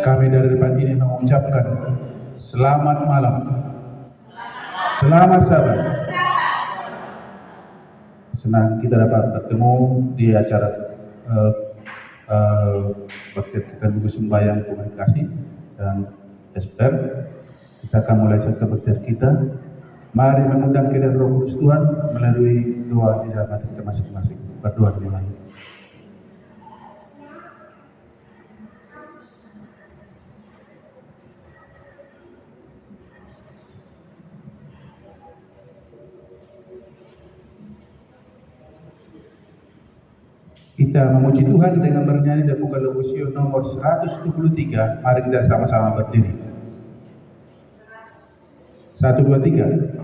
Kami dari depan ini mengucapkan selamat malam, selamat sahabat. Senang kita dapat bertemu di acara baktian buku sembahyang komunikasi dan esper. Kita akan mulai baktian kita. Mari mengundang kiranya Roh Kudus Tuhan melalui doa di dalam hati kita masing-masing. Berdoa dimulai. Kita memuji Tuhan dengan bernyanyi dan buka Logosio nomor 123. Mari kita sama-sama berdiri. 1, 2, 3.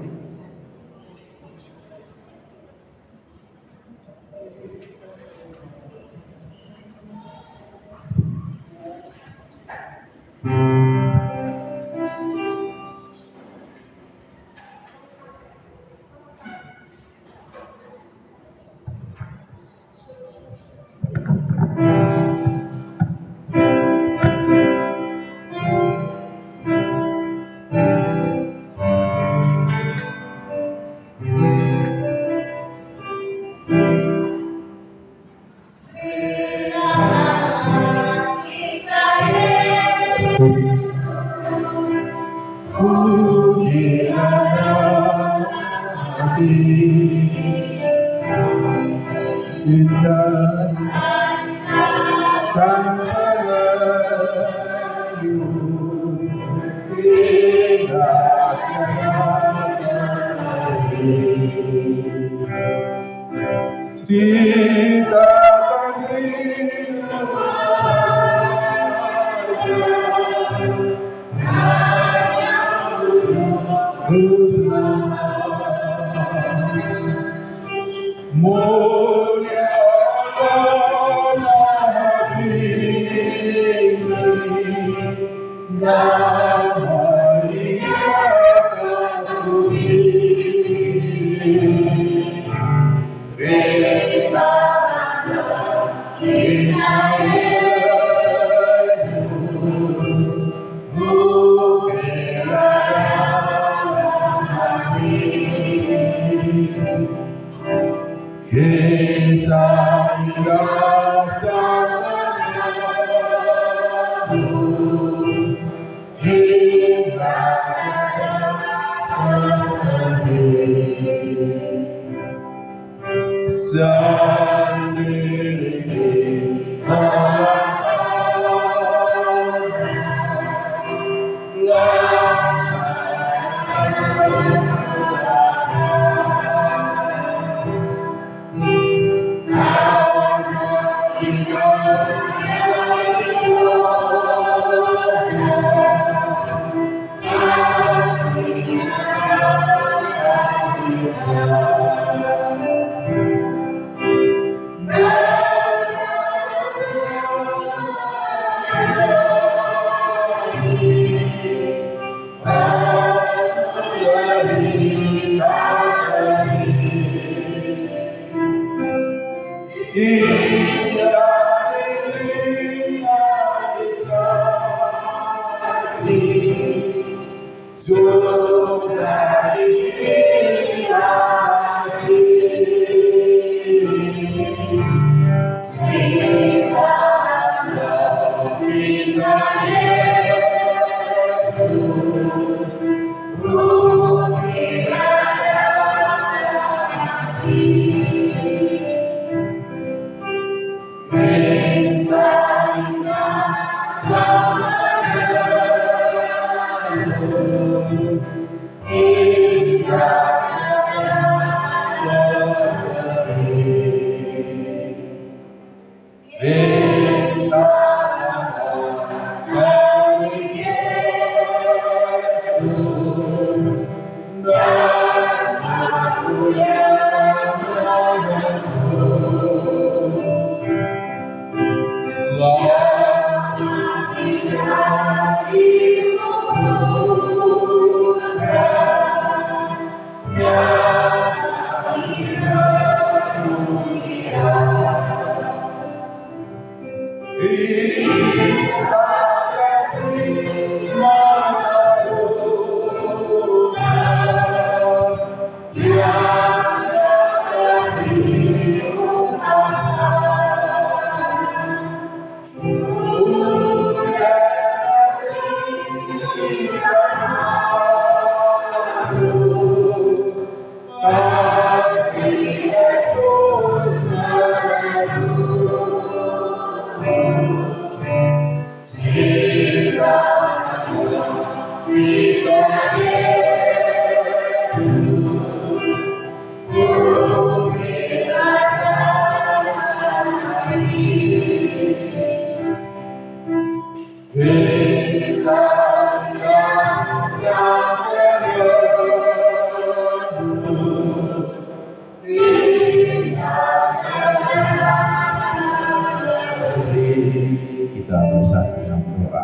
bersama dalam doa.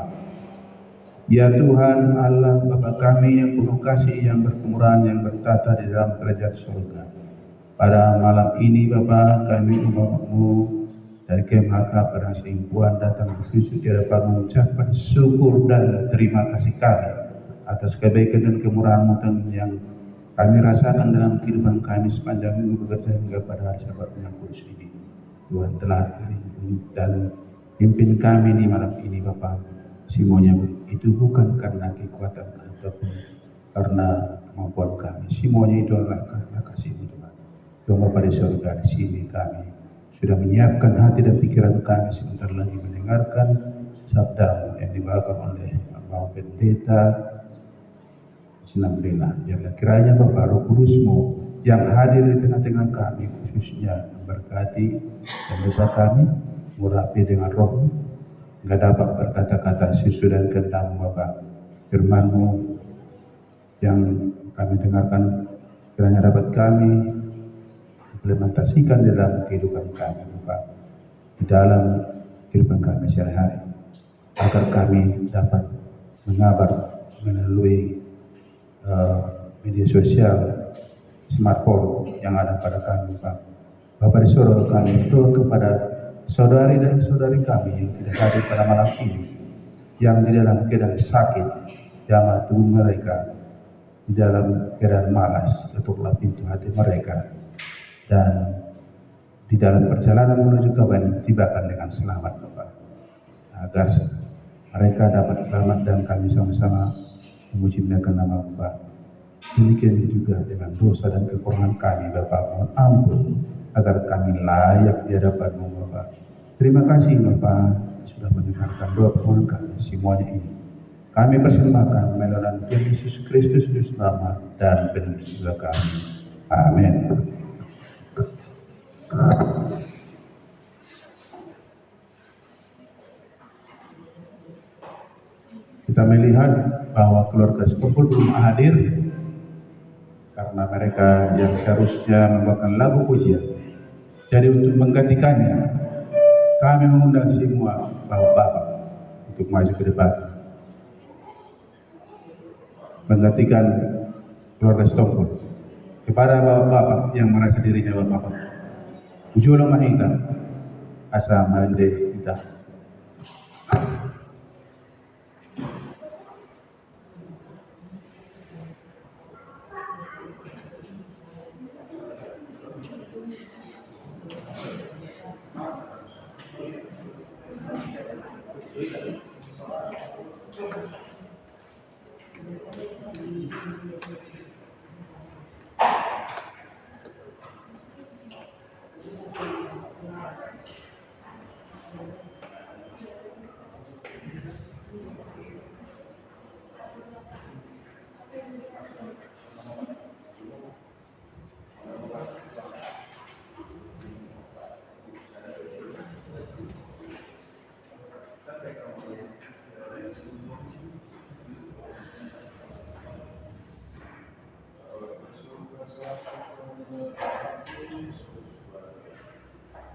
Ya Tuhan Allah Bapa kami yang penuh kasih, yang berkemurahan, yang bertata di dalam kerajaan surga. Pada malam ini Bapa, kami umat-Mu dari KMHK Padang Simpuan datang bersujud di hadapan mengucapkan syukur dan terima kasih kami atas kebaikan dan kemurahan-Mu yang kami rasakan dalam kehidupan kami sepanjang minggu bekerja hingga pada hari Sabat yang kudus ini. Tuhan telah melindungi dan pimpin kami di malam ini Bapa. Semuanya itu bukan karena kekuatan ataupun karena kemampuan kami. Semuanya itu adalah karena kasih-Mu Tuhan. Tuhan Bapa di surga, di sini kami sudah menyiapkan hati dan pikiran kami sebentar lagi mendengarkan sabda yang dibawakan oleh Bapak Pendeta Senang Bela. Biarlah kiranya Bapak Roh Kudus-Mu yang hadir di tengah-tengah kami khususnya memberkati dan dosa kami, murapi dengan roh-Mu, hingga dapat berkata-kata sesuai dan kehendak-Mu Bapak. Firman-Mu yang kami dengarkan kiranya dapat kami implementasikan dalam kehidupan kami Bapak, di dalam kehidupan kami sehari-hari, agar kami dapat mengabar melalui media sosial, smartphone yang ada pada kami Pak. Bapak di surga, kami itu kepada saudari dan saudari kami yang tidak hadir pada malam ini, yang di dalam keadaan sakit, jamah tubuh mereka, di dalam keadaan malas, tutuplah pintu hati mereka, dan di dalam perjalanan menuju Kaban tibakan dengan selamat Bapak, agar mereka dapat selamat dan kami sama-sama memuji memuliakan nama Bapak. Demikian juga dengan dosa dan kekurangan kami Bapak, mohon ampun agar kami layak di hadapan-Mu Bapak. Terima kasih Bapak sudah mendengarkan doa permohonan kami semuanya ini. Kami persembahkan melalui Tuhan Yesus Kristus Juru Selamat dan Penebus dosa kami. Amin. Kita melihat bahwa keluarga sekumpul belum hadir karena mereka yang seharusnya membawakan lagu pujian. Jadi untuk menggantikannya, kami mengundang semua bapak-bapak untuk maju ke depan, menggantikan keluarga sekumpul. Kepada bapak-bapak yang merasa dirinya bapak-bapak, ujulah mahita, asa malinde kita.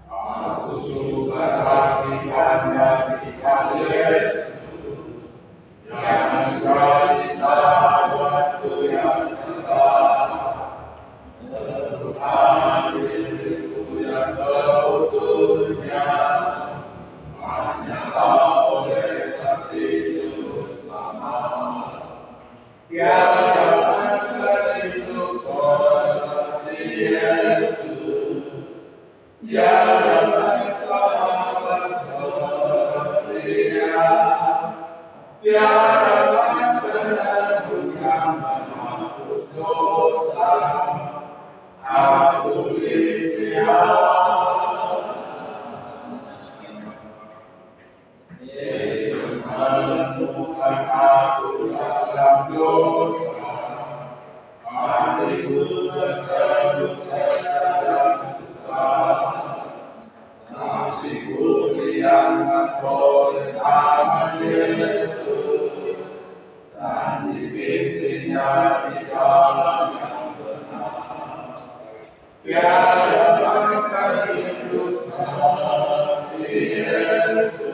Aku suka saksikan dari kalian yang menjadi sahabatku yang tetap, terutama diriku yang seutuhnya hanyalah oleh kasih Juru Selamat. Tiada akan hidup seperti Yesus, tiada sahabat seperti Dia, tiada penebus yang menghapus dosa. Aku ikhtiar. Yesus menemukan aku dalam dosa, hatiku berteduh dalam suka, tapi ku diangkat oleh tangan Yesus dan dipimpinnya di jalan yang benar. Tiada akan hidup seperti Yesus,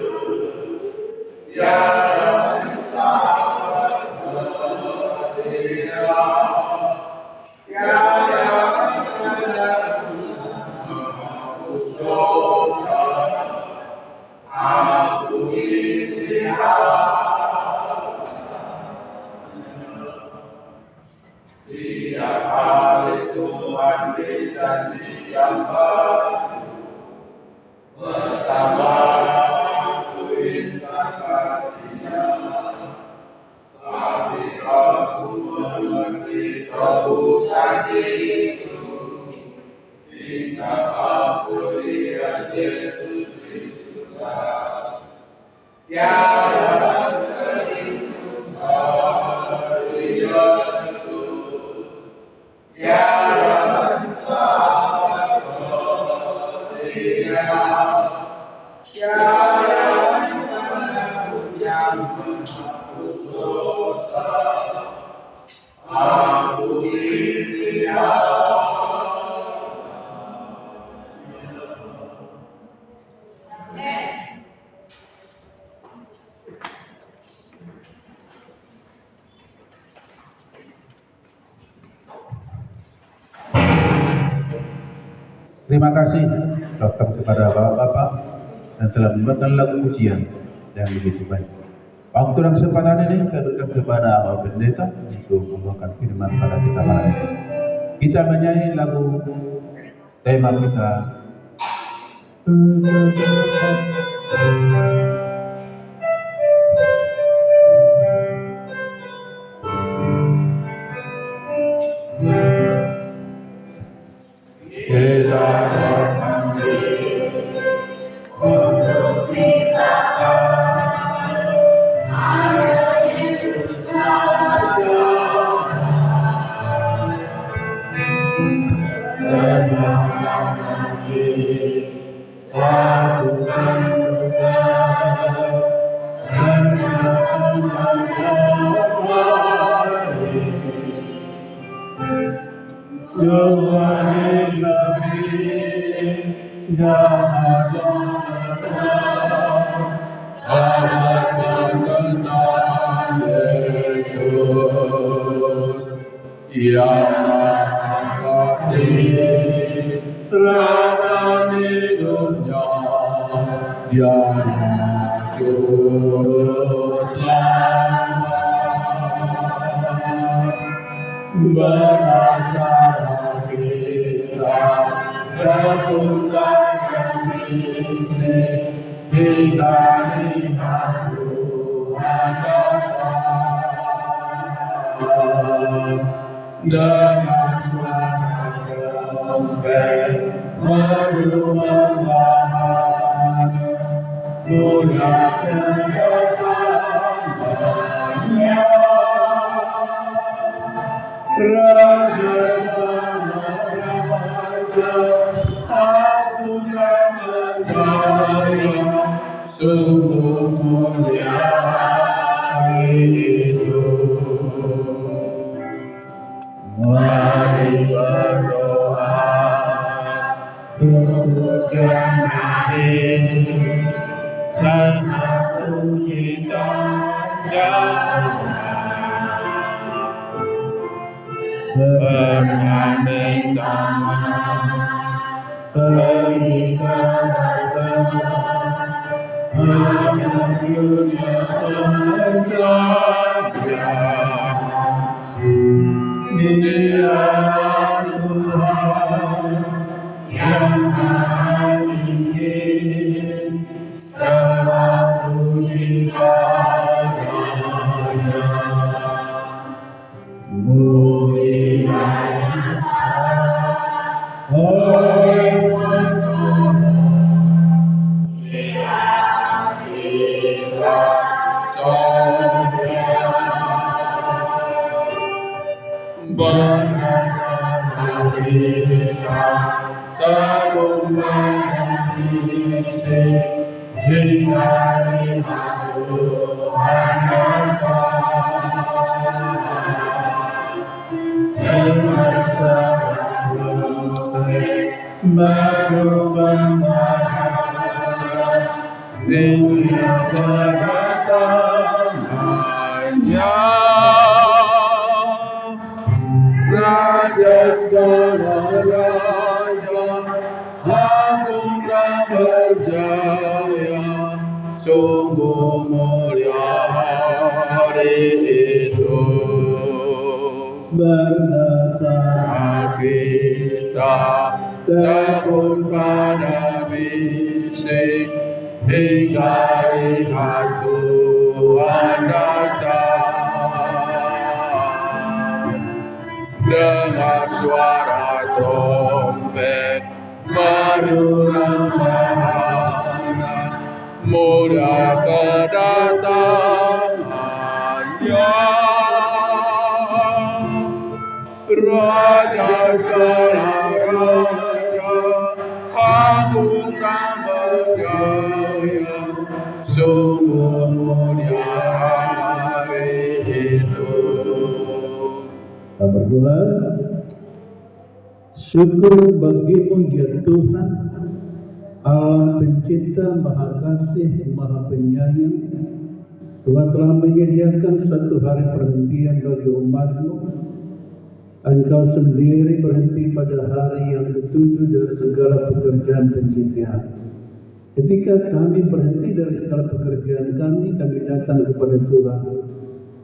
Terima kasih Dokter kepada Bapak-Bapak dan telah membuatkan lagu pujian yang begitu baik. Waktu dan kesempatan ini kami berikan kepada Bapak Pendeta untuk membawakan firman pada kita malam ini. Kita menyanyi lagu tema kita. itu berdasar kita tekun pada misi hingga lihat Tuhan datang dengan suara trompet menyuruh mana mudah kedatangannya. Raja segala raja, agung dan berjaya, sungguh mulia hari itu. Kita berdoa. Syukur bagimu ya Tuhan, Allah pencipta, maha kasih, maha penyayang. Tuhan telah menyediakan satu hari perhentian bagi umat-Mu. Engkau sendiri berhenti pada hari yang ketujuh dari segala pekerjaan penciptaan. Ketika kami berhenti dari segala pekerjaan kami datang kepada Tuhan.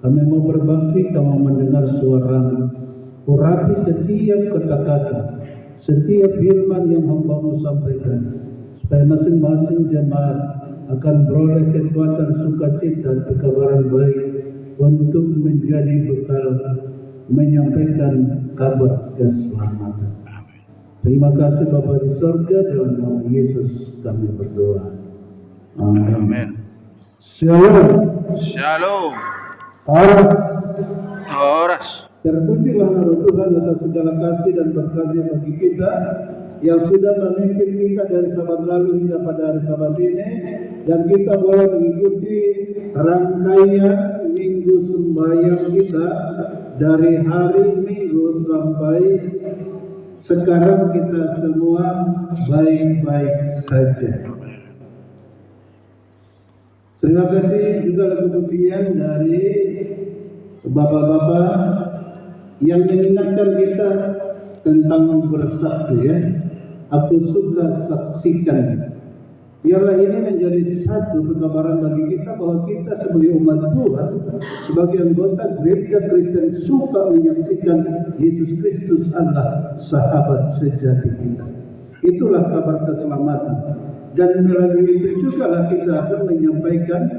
Kami mau berbakti, kami mendengar suara-Mu. Urapi setiap kata-kata, setiap firman yang hamba-Mu sampaikan, supaya masing-masing jemaat akan beroleh kekuatan sukacita kekabaran baik untuk menjadi bekal menyampaikan kabar keselamatan. Terima kasih Bapa di surga, dalam nama Yesus kami berdoa. Amin. Shalom. Shalom. Horas. Terpujilah nama Tuhan atas segala kasih dan berkat-Nya bagi kita yang sudah memimpin kita dari Sabat lalu hingga pada hari Sabat ini, dan kita boleh mengikuti rangkaian minggu sembahyang kita dari hari Minggu sampai sekarang. Kita semua baik-baik saja. Terima kasih juga kemudian dari bapak-bapak yang mengingatkan kita tentang bersaksi, ya. Aku suka saksikan. Biarlah ini menjadi satu pekabaran bagi kita bahwa kita sebagai umat Tuhan, sebagai anggota gereja Kristen, suka menyaksikan Yesus Kristus adalah sahabat sejati kita. Itulah kabar keselamatan. Dan melalui itu juga lah kita akan menyampaikan,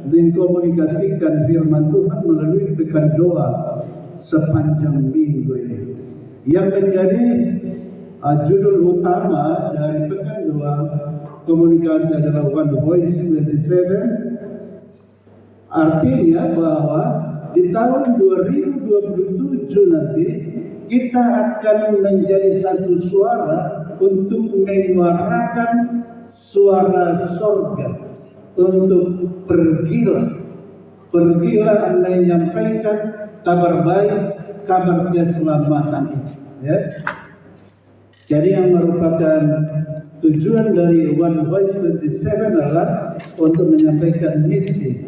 mengkomunikasikan firman Tuhan melalui pekan doa sepanjang minggu ini. Yang menjadi judul utama dari pekan doa komunikasi adalah One Voice 27. Artinya bahwa di tahun 2027 nanti kita akan menjadi satu suara untuk menyuarakan suara sorga, untuk pergilah menyampaikan kabar baik, kabar keselamatan itu, ya. Jadi yang merupakan tujuan dari One Voice 27 adalah untuk menyampaikan misi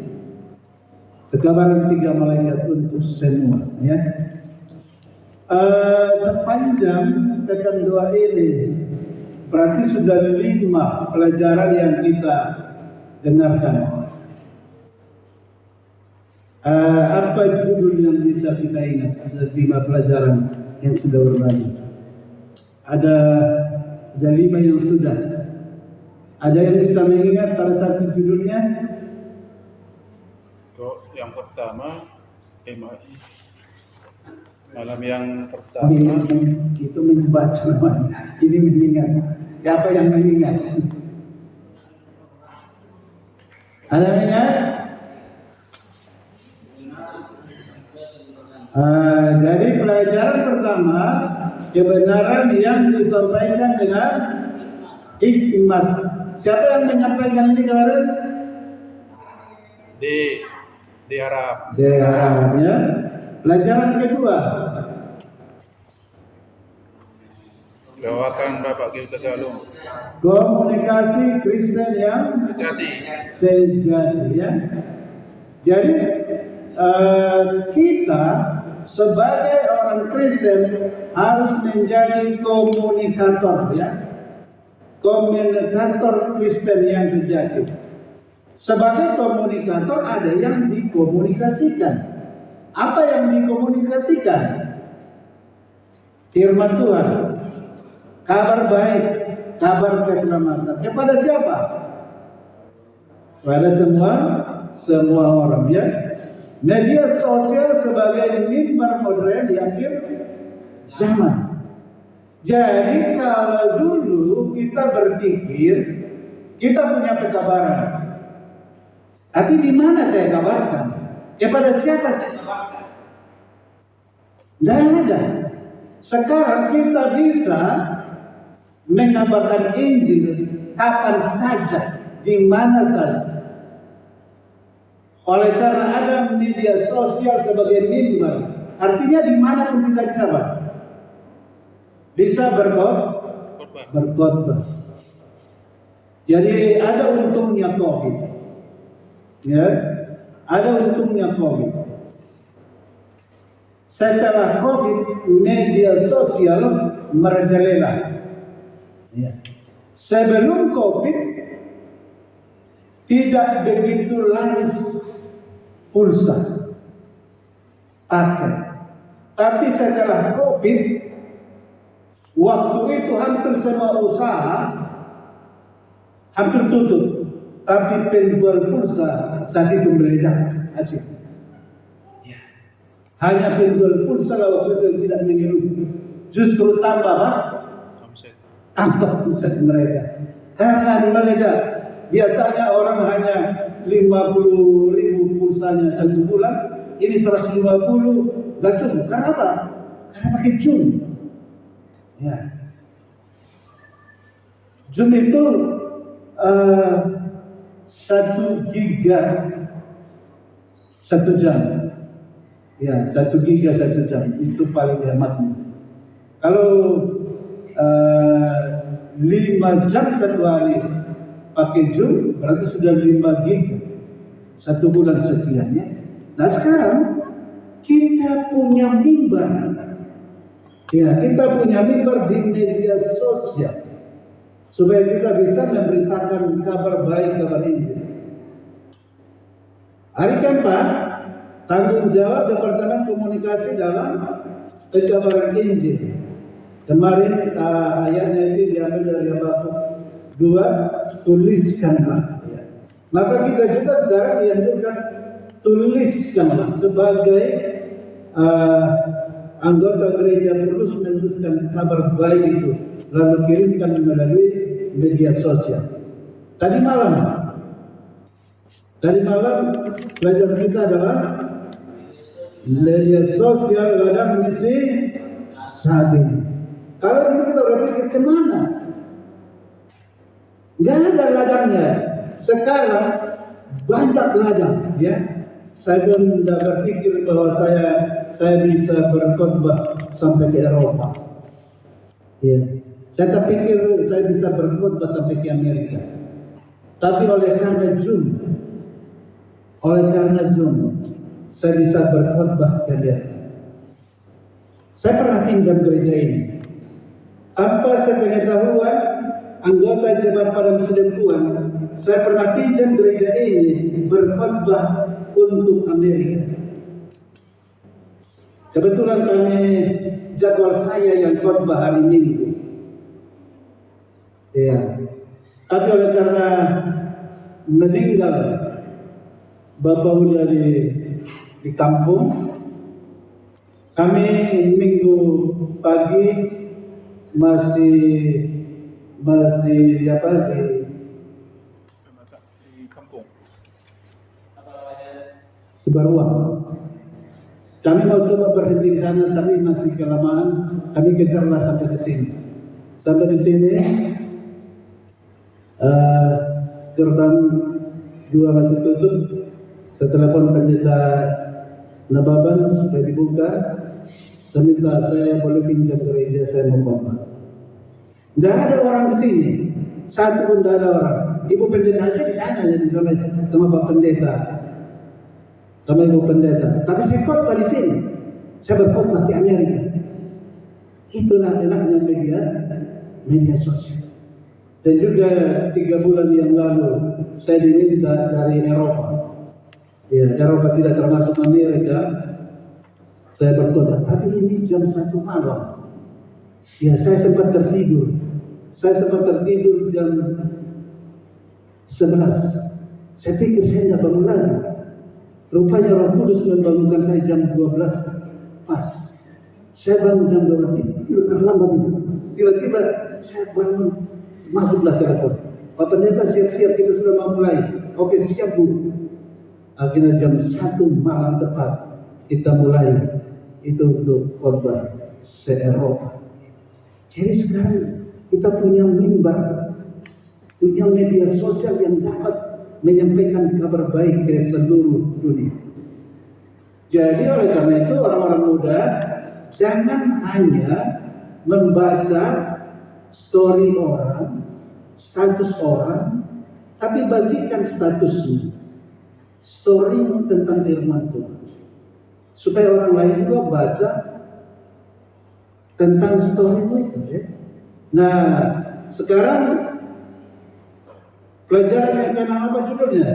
kekabaran 3 malaikat untuk semua, ya. Sepanjang pekan doa ini berarti sudah 5 pelajaran yang kita dengarkan. Apa judul yang bisa kita ingat? 5 pelajaran yang sudah berlalu. Ada 5 yang sudah. Ada yang bisa mengingat salah satu judulnya? Yang pertama, MAI. Malam yang pertama itu membaca namanya. Ini mengingat. Siapa yang mengingat? Ada yang ingat? Jadi pelajaran pertama, kebenaran yang disampaikan dengan hikmat. Siapa yang menyampaikan ini kemarin? Di Arab. Di Arab, ya. Pelajaran kedua, Doakan Bapak Gil Tegalung. komunikasi Kristen yang sejati, ya. Jadi kita sebagai orang Kristen harus menjadi komunikator, ya. Komunikator Kristen yang sejati. Sebagai komunikator ada yang dikomunikasikan. Apa yang dikomunikasikan? Firman Tuhan, kabar baik, kabar keselamatan. Kepada siapa? Pada semua orang, ya. Media sosial sebagai mimbar modern di akhir zaman. Jadi kalau dulu kita berpikir kita punya pekabaran, tapi di mana saya kabarkan? Kepada siapa saya kabarkan? Tidak ada. Sekarang kita bisa mengabarkan Injil kapan saja, di mana saja. Oleh karena ada media sosial sebagai mimbar, artinya dimanapun kita bisa bisa berkhotbah. Jadi ada untungnya COVID, ya, ada untungnya COVID. Setelah COVID, media sosial merajalela. Ya. Sebelum COVID tidak begitu laris pulsa paket, tapi setelah COVID, waktu itu hampir semua usaha hampir tutup, tapi penjual pulsa saat itu meledak asyik. Ya. Hanya penjual pulsa waktu itu tidak mengeluh, justru tambah omset mereka karena meledak. Biasanya orang hanya 50.000 pulsanya satu bulan, ini 150, gak cukup. Karena apa? Karena pakai Zoom. Ya. Zoom itu 1 giga 1 jam. Ya, 1 giga 1 jam itu paling hematnya. Kalau 5 jam satu hari pakai Zoom berarti sudah 5 giga 1 bulan sekian, ya. Nah sekarang kita punya mimbar, ya, kita punya mimbar di media sosial supaya kita bisa memberitakan kabar baik, kabar Injil. Hari keempat, tanggung jawab Departemen Komunikasi dalam pekabaran Injil. Kemarin ayatnya itu diambil dari Habakuk 2, tuliskanlah. Ya. Maka kita juga saudara dianjurkan tuliskanlah sebagai anggota gereja terus menuliskan kabar baik itu, lalu kirimkan melalui media sosial. Tadi malam pelajaran kita adalah media sosial ladang misi saat ini. Kalau dulu kita berpikir kemana? Nggak ada ladangnya. Sekarang banyak ladang, ya. Saya pun tidak berpikir bahwa saya bisa berkhotbah sampai ke Eropa. Ya. Saya tak pikir saya bisa berkhotbah sampai ke Amerika. Tapi oleh karena Zoom, saya bisa berkhotbah ke dia. Saya pernah pinjam gereja ini. Tanpa sepengetahuan anggota jemaat Padang Sedempuan, saya pernah pinjam gereja ini berkhotbah untuk Amerika. Kebetulan kami jadwal saya yang khotbah hari Minggu. Ya. Tapi oleh karena meninggal Bapak udah di kampung, kami Minggu pagi masih di kampung. Sebaruan. Kami mau coba berhenti di sana, tapi masih kelamaan. Kami kejarlah sampai di sini. Sampai di sini, gerbang 2 masih tutup. Setelah pendeta Nababan supaya dibuka, saya minta saya boleh pinjam gereja, saya mau khotbah. Tidak ada orang di sini, satu pun tidak ada orang. Ibu pendeta aja di sana, jadi sama Pak Pendeta, sama Ibu Pendeta. Tapi saya khotbah di sini, saya berkhotbah di Amerika. Itulah enaknya media sosial. Dan juga 3 bulan yang lalu saya diminta dari Eropa. Ya, Eropa tidak termasuk Amerika. Saya berkota, tapi ini jam 1 malam. Ya, saya sempat tertidur. Saya sempat tertidur jam 11. Saya pikir saya tidak bangun lagi. Rupanya Roh Kudus membangunkan saya jam 12 pas. Saya bangun jam 12, terlambat itu. Tiba-tiba saya bangun, masuklah telepon. Pak Pendeta siap-siap, kita sudah mau mulai. Oke, siap Bu. Akhirnya jam 1 malam tepat kita mulai. Itu untuk khotbah se-Eropa. Jadi sekarang kita punya mimbar, punya media sosial yang dapat menyampaikan kabar baik ke seluruh dunia. Jadi oleh karena itu orang-orang muda jangan hanya membaca story orang, status orang, tapi bagikan statusnya. Story tentang firman Tuhan. Supaya orang lain juga baca tentang story itu. Ya. Nah, sekarang pelajaran yang kena apa judulnya?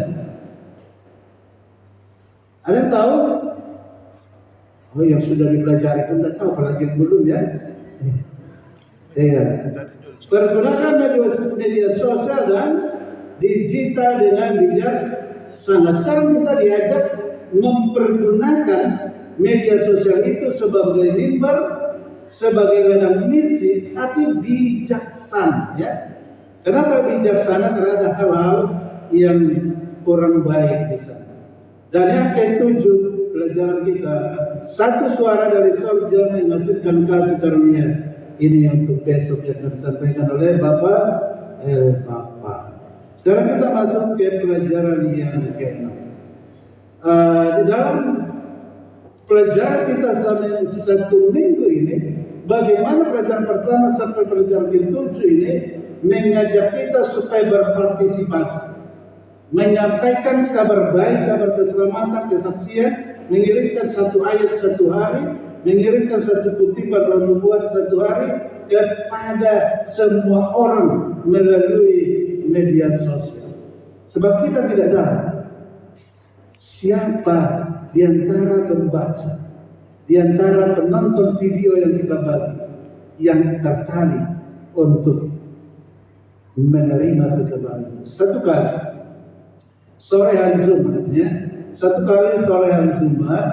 Ada yang tahu? Oh, yang sudah dipelajari pun tidak tahu, apalagi yang belum ya. Iya. Pergunakan media sosial dan digital dengan bijak. Sekarang kita diajak mempergunakan media sosial itu sebagai mimbar, sebagai ladang misi, tapi bijaksana. Ya. Kenapa bijaksana? Karena ada hal-hal yang kurang baik di sana. Dan yang ketujuh pelajaran kita, satu suara dari surga menghasilkan kasih karunia. Ini untuk besok yang akan disampaikan oleh Bapak Bapak. Sekarang kita masuk ke pelajaran yang ke-6. Di dalam pelajaran kita selama 1 minggu ini, bagaimana pelajaran pertama sampai pelajaran ke-7 ini mengajak kita supaya berpartisipasi, menyampaikan kabar baik, kabar keselamatan, kesaksian, mengirimkan 1 ayat 1 hari, mengirimkan 1 kutipan Roh Nubuat 1 hari kepada semua orang melalui media sosial. Sebab kita tidak tahu siapa di antara pembaca, di antara penonton video yang kita bagi, yang tertarik untuk menerima kebenaran. Satu kali sore hari Jumat, ya, satu kali sore hari Jumat,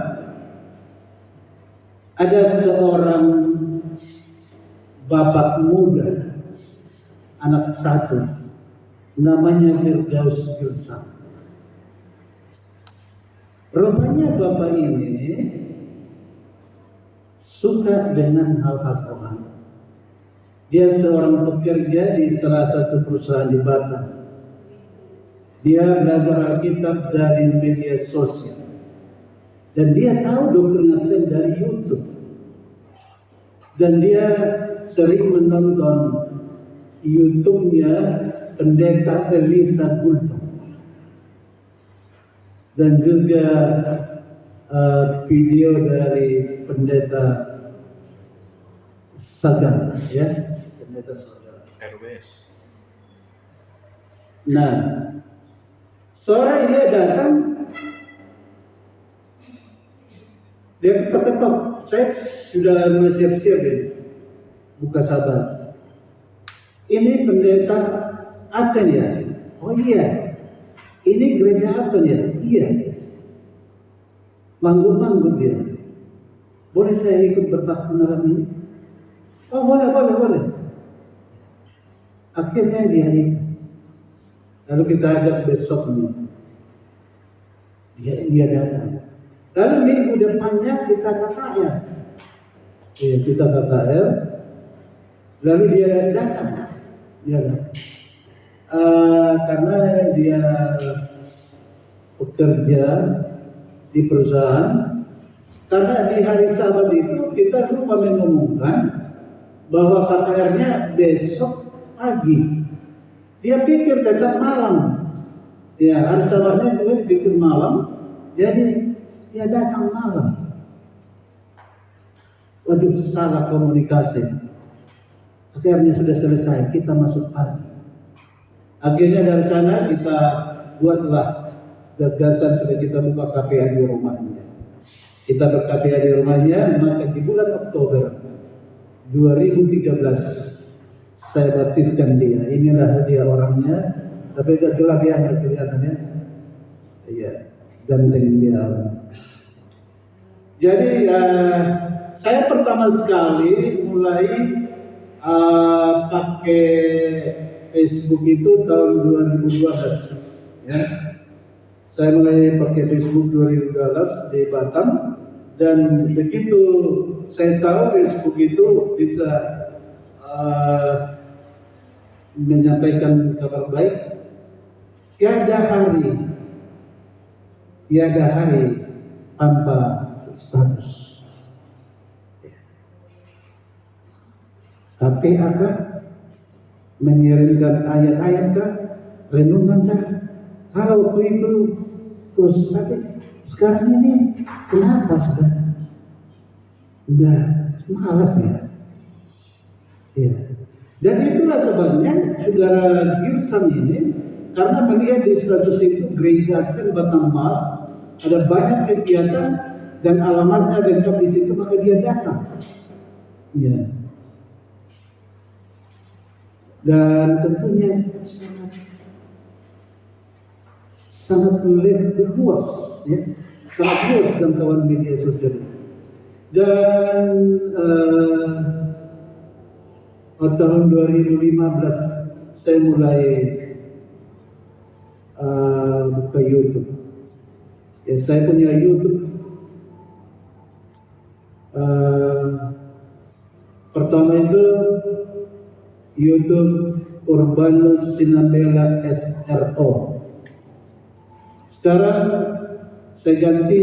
ada seorang bapak muda, anak 1, namanya Firdaus Girsang. Rupanya bapak ini suka dengan hal-hal Tuhan. Dia seorang pekerja di salah satu perusahaan di Batam. Dia belajar Alkitab dari media sosial. Dan dia tahu doktrin Advent dari YouTube. Dan dia sering menonton YouTube-nya Pendeta Elisa Gultom. Dan juga video dari Pendeta Sagan, ya, Pendeta Sagan. RWS. Nah, sore dia datang, dia ketok-ketok. Saya sudah siap-siap ya, buka sabar. Ini pendeta apa ya? Oh iya, ini gereja apa ya? Iya. Manggut-manggut dia. Boleh saya ikut berbakti malam ini? Oh boleh. Akhirnya dia ikut. Lalu kita ajak besoknya. Dia datang. Lalu minggu depannya kita KKR. Kita KKR. Lalu dia datang. Karena dia bekerja di perusahaan. Karena di hari Sabat itu kita lupa mengumumkan bahwa KKR-nya besok pagi. Dia pikir tetap malam. Ya, hari Sabatnya dia pikir malam. Jadi dia datang malam. Waduh, salah komunikasi. Akhirnya sudah selesai, kita masuk pagi. Akhirnya dari sana kita buatlah gagasan supaya kita buka KPA di rumahnya. Kita ber-KPA di rumahnya, maka di bulan Oktober 2013 saya baptiskan dia. Inilah dia orangnya, tapi agak gelap ya kelihatannya. Iya, ganteng dia. Jadi saya pertama sekali mulai pakai Facebook itu tahun 2012. Ya. Saya mulai pakai Facebook 2012 di Batam, dan begitu saya tahu Facebook itu bisa menyampaikan kabar baik, tiada hari tanpa status. KPA kah? Mengirimkan ayat-ayat kah? Renungan kah? Kalau waktu itu terus, tapi sekarang ini kenapa sudah? Udah malas ya. Ya. Dan itulah sebabnya saudara Gilson ini, karena melihat di status itu Gereja Advent Batam Mas ada banyak kegiatan dan alamatnya lengkap di situ, maka dia datang. Ya. Dan tentunya sangat luas, ya, sangat luas jangkauan media sosial. Dan tahun 2015 saya mulai buka YouTube. Ya, saya punya YouTube. Pertama itu YouTube Urbanus Sinambela SRO. Sekarang saya ganti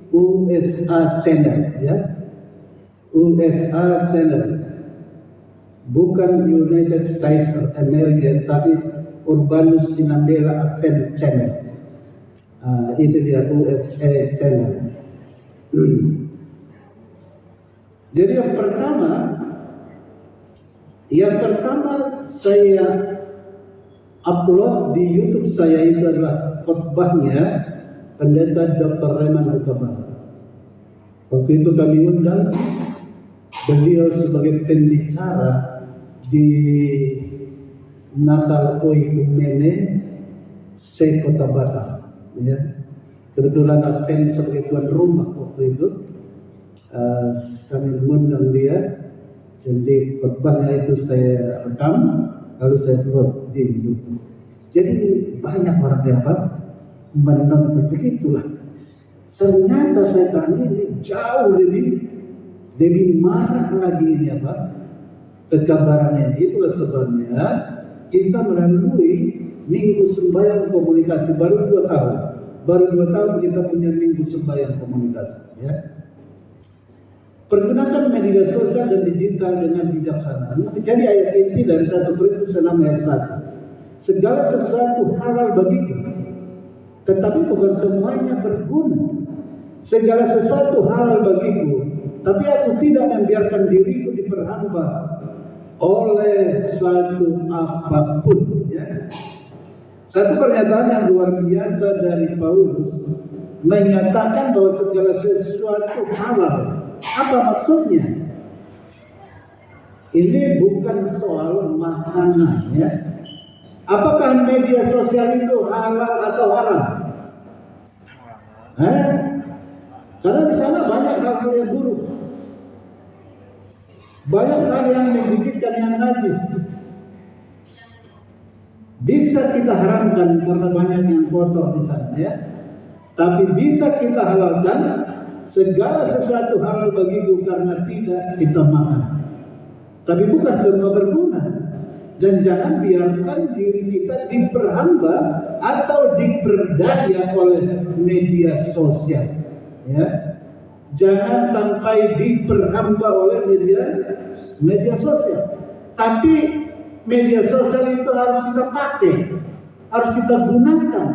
USA Channel, ya, USA Channel, bukan United States of America, tapi Urbanus Sinambela Advent Channel. Itu dia USA Channel. Jadi yang pertama saya upload di YouTube saya itu adalah khotbahnya Pendeta Dr. Raymond Altabara. Waktu itu kami undang beliau sebagai pembicara di Natal Oikumene se Kota Batam. Ya. Kebetulan Advent sebagai tuan rumah waktu itu, kami mengundang dia. Jadi khotbahnya itu saya rekam, lalu saya upload di YouTube. Jadi banyak orang yang menonton. Begitulah. Ternyata setan ini jauh lebih marah lagi ini kekabarannya. Itulah sebabnya kita melalui minggu sembahyang komunikasi baru 2 tahun. Baru 2 tahun kita punya minggu sembahyang komunikasi. Ya. Pergunakan media sosial dan digital dengan bijaksana. Jadi ayat inti dari 1 Korintus 6 ayat 1. Segala sesuatu halal bagiku, tetapi bukan semuanya berguna. Segala sesuatu halal bagiku, tapi aku tidak membiarkan diriku diperhamba oleh suatu apapun. Ya. Satu pernyataan yang luar biasa dari Paulus menyatakan bahwa segala sesuatu halal. Apa maksudnya? Ini bukan soal makanan, ya. Apakah media sosial itu halal atau haram? Karena di sana banyak hal-hal yang buruk, banyak hal yang menggigitkan, yang najis. Bisa kita haramkan karena banyak yang kotor di sana, ya. Tapi bisa kita halalkan. Segala sesuatu halal bagiku karena tidak kita makan. Tapi bukan semua berguna. Dan jangan biarkan diri kita diperhamba atau diperdaya oleh media sosial. Ya. Jangan sampai diperhamba oleh media sosial. Tapi media sosial itu harus kita pakai, harus kita gunakan.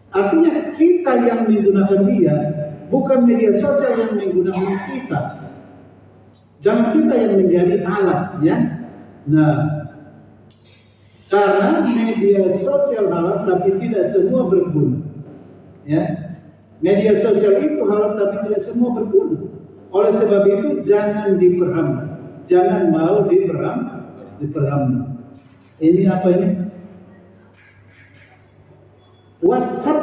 Artinya kita yang menggunakan dia, bukan media sosial yang menggunakan kita. Jangan kita yang menjadi alat, ya. Nah, Karena media sosial halal tapi tidak semua berguna. Ya. Media sosial itu halal tapi tidak semua berguna. Oleh sebab itu jangan diperhambat. Jangan mau diperhambat. Ini apa ini? WhatsApp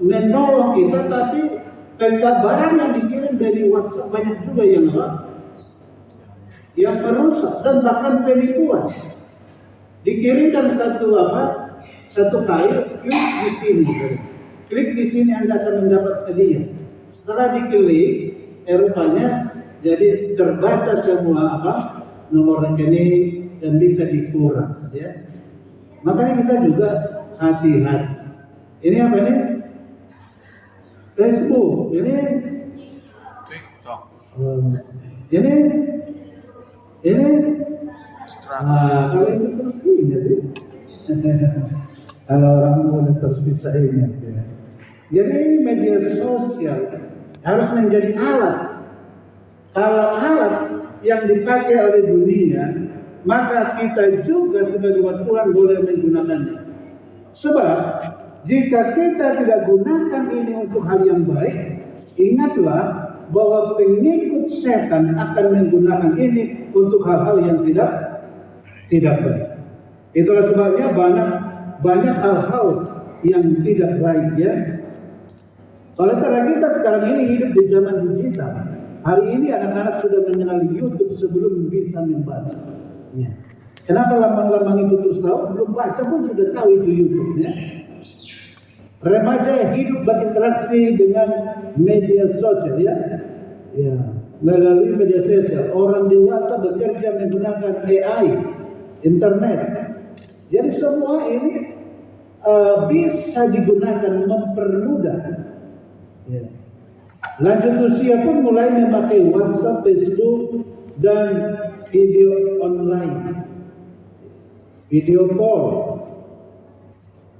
menolong kita, tapi pengkabaran yang dikirim dari WhatsApp banyak juga yang merusak dan bahkan penipuan. Dikirimkan satu file, klik di sini, klik di sini Anda akan mendapat hadiah. Setelah diklik, rupanya jadi terbaca semua nomor rekening dan bisa dikuras. Ya. Makanya kita juga hati-hati. Ini apa ini? Facebook. Ini TikTok. Ini Instagram. kalau itu terus ingat ya. Kalau orang muda terus bisa ingat ya. Jadi ini media sosial harus menjadi alat. Kalau alat yang dipakai oleh dunia, maka kita juga sebagai umat Tuhan boleh menggunakannya. Sebab jika kita tidak gunakan ini untuk hal yang baik, ingatlah bahwa pengikut setan akan menggunakan ini untuk hal-hal yang tidak baik. Itulah sebabnya banyak hal-hal yang tidak baik ya. Oleh karena kita sekarang ini hidup di zaman digital. Hari ini anak-anak sudah mengenali YouTube sebelum bisa membaca. Ya. Kenapa lambang-lambang itu terus tahu? Belum baca pun sudah tahu itu YouTube ya. Remaja hidup berinteraksi dengan media sosial ya. Ya, melalui media sosial. Orang dewasa bekerja menggunakan AI, internet. Jadi semua ini bisa digunakan mempermudah. Ya. Lanjut usia pun mulai memakai WhatsApp, Facebook, dan video online, video call.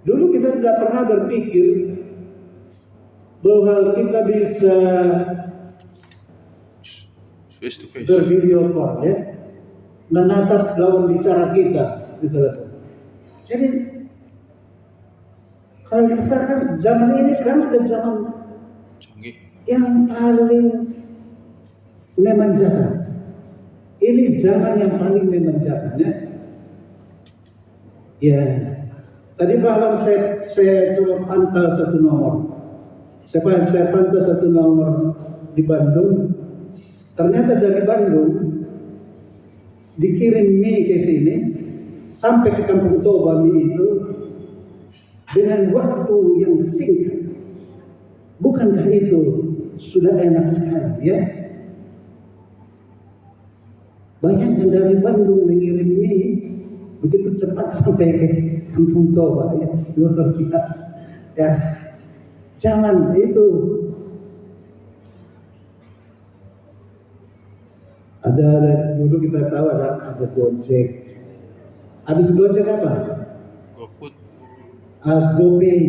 Dulu kita tidak pernah berpikir bahwa kita bisa Face to face. bervideo call ya, menatap lawan bicara kita, gitu. Jadi kalau kita kan zaman ini sekarang sudah zaman Canggih. yang paling memanjakan. Ini zaman yang paling memanjakan ya. Ya. Tadi malam saya coba pantau satu nomor. Saya pantau satu nomor di Bandung. Ternyata dari Bandung dikirim mie ke sini sampai ke Kampung Toba mie itu dengan waktu yang singkat. Bukankah itu sudah enak sekali ya? Banyak yang dari Bandung mengirim mie begitu cepat sampai ke Kampung Toba ya, luar biasa. Ya, jangan itu. Ada dulu kita tahu ada Gojek. Habis Gojek apa? GoFood. GoPay.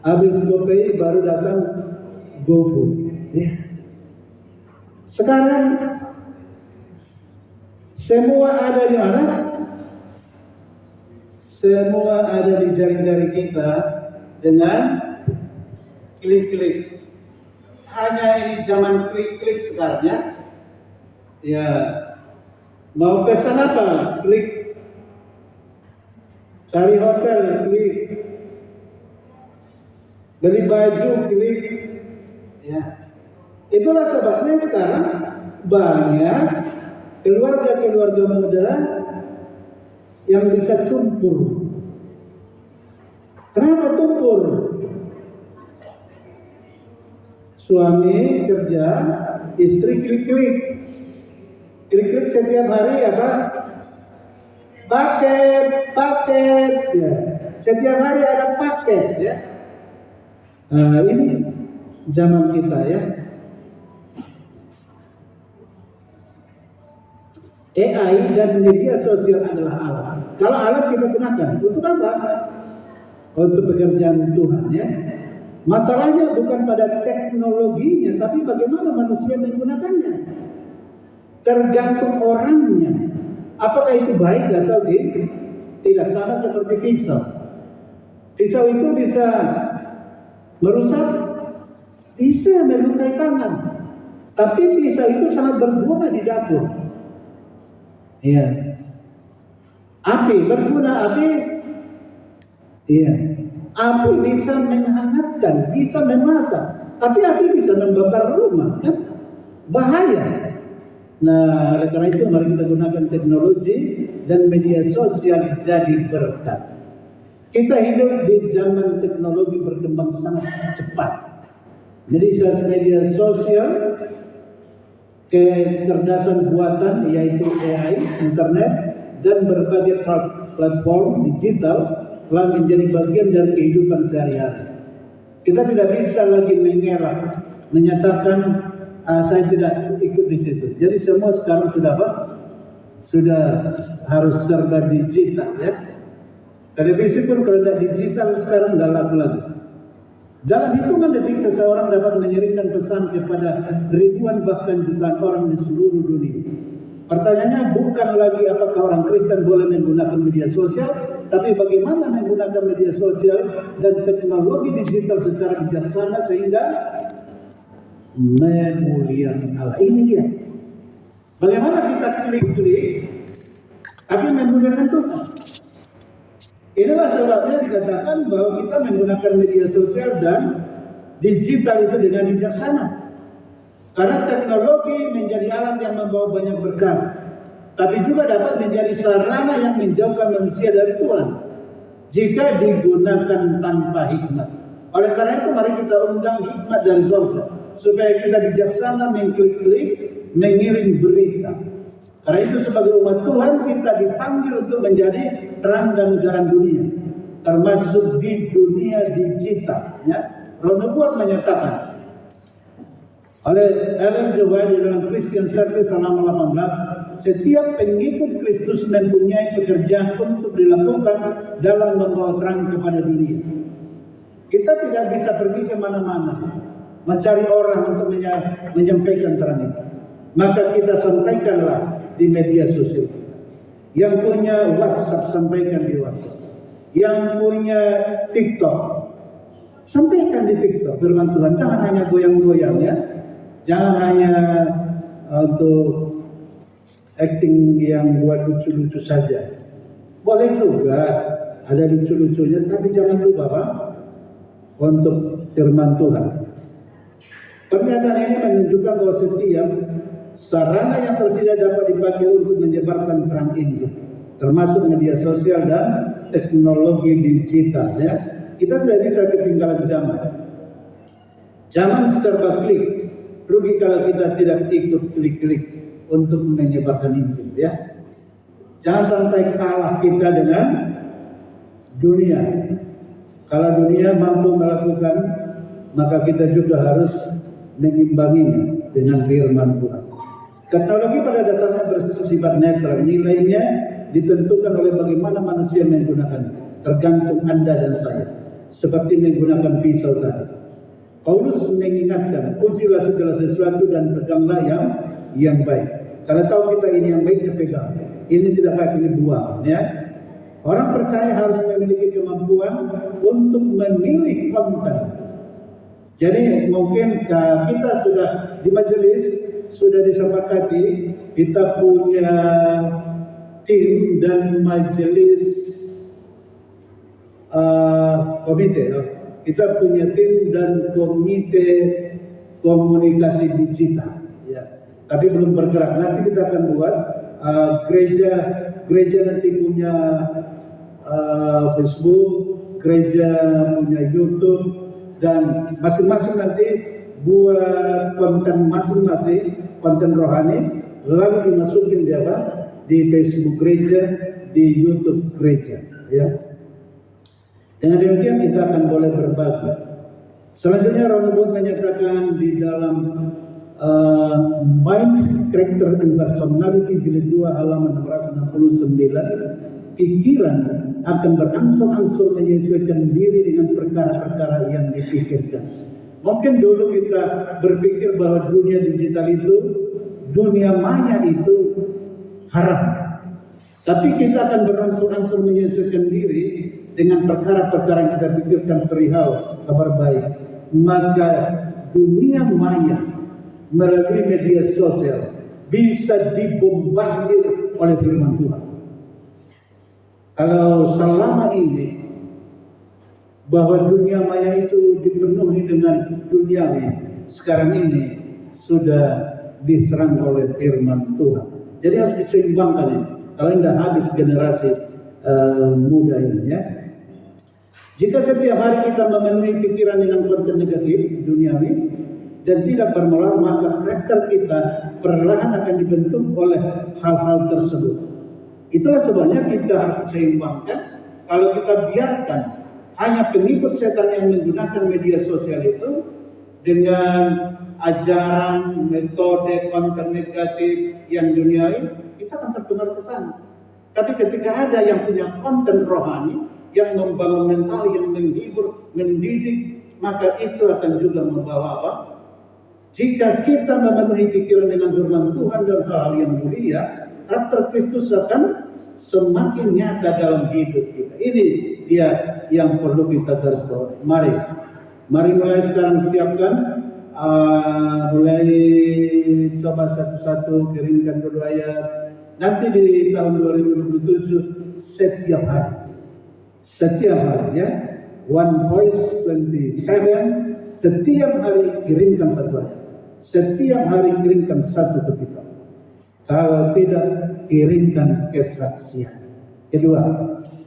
Habis GoPay baru datang GoFood. Ya. Sekarang semua ada di mana? Semua ada di jari-jari kita dengan klik-klik. Hanya ini zaman klik-klik sekarang ya. Ya, mau pesan apa? Klik. Cari hotel, klik. Beli baju, klik. Ya. Itulah sebabnya sekarang banyak keluarga-keluarga muda yang bisa tumpur. Kenapa tumpur? Suami kerja, istri klik-klik. Klik-klik setiap hari apa? Paket, ya. Setiap hari ada paket, ya. Nah, ini zaman kita ya. AI dan media sosial adalah alat. Kalau alat kita gunakan untuk apa? Untuk pekerjaan Tuhan ya. Masalahnya bukan pada teknologinya, tapi bagaimana manusia menggunakannya. Tergantung orangnya. Apakah itu baik atau tidak sama seperti pisau. Pisau itu bisa merusak, bisa melukai tangan. Tapi pisau itu sangat berguna di dapur. Iya. Api berguna, api. Iya. Api bisa menghangatkan, bisa memasak. Tapi api bisa membakar rumah, kan? Bahaya. Nah, oleh karena itu mari kita gunakan teknologi dan media sosial jadi berkat. Kita hidup di zaman teknologi berkembang sangat cepat. Jadi saat media sosial, kecerdasan buatan yaitu AI, internet, dan berbagai platform digital telah menjadi bagian dari kehidupan sehari-hari. Kita tidak bisa lagi mengelak, menyatakan saya tidak ikut di situ. Jadi semua sekarang sudah apa? Sudah harus serba digital, ya. Televisi pun kalau tidak digital sekarang nggak laku lagi. Dalam hitungan detik seseorang dapat mengirimkan pesan kepada ribuan bahkan jutaan orang di seluruh dunia. Pertanyaannya bukan lagi apakah orang Kristen boleh menggunakan media sosial, tapi bagaimana menggunakan media sosial dan teknologi digital secara bijaksana sehingga memuliakan Allah. Ini dia. Bagaimana kita klik-klik tapi memuliakan Tuhan. Inilah sebabnya dikatakan bahwa kita menggunakan media sosial dan digital itu dengan bijaksana. Karena teknologi menjadi alat yang membawa banyak berkat, tapi juga dapat menjadi sarana yang menjauhkan manusia dari Tuhan jika digunakan tanpa hikmat. Oleh karena itu mari kita undang hikmat dari surga supaya kita bijaksana mengklik-klik, mengirim berita. Karena itu sebagai umat Tuhan kita dipanggil untuk menjadi terang dan garam dunia, termasuk di dunia digital. Ya, Roh Nubuat menyatakan oleh Ellen G. White di dalam Christian Service halaman 18, setiap pengikut Kristus mempunyai pekerjaan untuk dilakukan dalam membawa terang kepada dunia. Kita tidak bisa pergi kemana-mana mencari orang untuk menyampaikan terang itu. Maka kita sampaikanlah di media sosial. Yang punya WhatsApp, sampaikan di WhatsApp. Yang punya TikTok, sampaikan di TikTok. Firman Tuhan, jangan hanya goyang-goyang, ya. Jangan hanya untuk acting yang buat lucu-lucu saja. Boleh juga ada lucu-lucunya, tapi jangan lupa Pak, untuk firman Tuhan. Pernyataan ini menunjukkan bahwa setiap sarana yang tersedia dapat dipakai untuk menyebarkan terang Injil, termasuk media sosial dan teknologi digital. Ya, kita tidak bisa ketinggalan zaman. Zaman serba klik. Rugi kalau kita tidak ikut klik-klik untuk menyebarkan Injil. Ya, jangan sampai kalah kita dengan dunia. Kalau dunia mampu melakukan, maka kita juga harus mengimbanginya dengan firman Tuhan. Teknologi pada dasarnya bersifat netral, nilainya ditentukan oleh bagaimana manusia menggunakannya, tergantung Anda dan saya. Seperti menggunakan pisau tadi. Paulus mengingatkan, ujilah segala sesuatu dan peganglah yang baik. Kalau tahu kita ini yang baik, kita pegang. Ini tidak baik, ini buang. Ya. Orang percaya harus memiliki kemampuan untuk memilih konten. Jadi mungkin kita sudah di majelis, sudah disepakati, kita punya tim dan majelis komite. Kita punya tim dan komite komunikasi digital. Ya. Tapi belum bergerak. Nanti kita akan buat gereja nanti punya Facebook, gereja punya YouTube, dan masing-masing nanti buat konten masing-masing, konten rohani, lalu dimasukin di Facebook gereja, di YouTube gereja. Ya. Dengan demikian kita akan boleh berbagi. Selanjutnya Roh Nubuat menyatakan di dalam Mind, Character and Personality jilid 2 halaman 669, pikiran akan berangsur-angsur menyesuaikan diri dengan perkara-perkara yang dipikirkan. Mungkin dulu kita berpikir bahwa dunia digital itu, dunia maya itu haram. Tapi kita akan berangsur-angsur menyesuaikan diri dengan perkara-perkara yang kita pikirkan perihal kabar baik. Maka dunia maya melalui media sosial bisa dibombardir oleh firman Tuhan. Kalau selama ini bahwa dunia maya itu dipenuhi dengan duniawi, sekarang ini sudah diserang oleh firman Tuhan. Jadi harus diseimbangkan ini. Kalau tidak habis generasi muda ini ya. Jika setiap hari kita memenuhi pikiran dengan konten negatif duniawi dan tidak bermoral, maka karakter kita perlahan akan dibentuk oleh hal-hal tersebut. Itulah sebabnya kita harus seimbangkan. Kalau kita biarkan hanya pengikut setan yang menggunakan media sosial itu dengan ajaran, metode, konten negatif yang duniawi, kita akan terpengaruh ke sana. Tapi ketika ada yang punya konten rohani, yang membangun mental, yang menghibur, mendidik, maka itu akan juga membawa apa? Jika kita memenuhi pikiran dengan firman Tuhan dan hal-hal yang mulia, karakter Kristus akan semakin nyata dalam hidup kita. Ini dia yang perlu kita garis bawahi. Mari mulai sekarang siapkan, mulai coba satu-satu kirimkan dulu ayat. Nanti di tahun 2027 setiap hari ya, One Voice 27, setiap hari kirimkan satu ayat, setiap hari kirimkan satu petikan. Kalau tidak, kirimkan kesaksian. Kedua,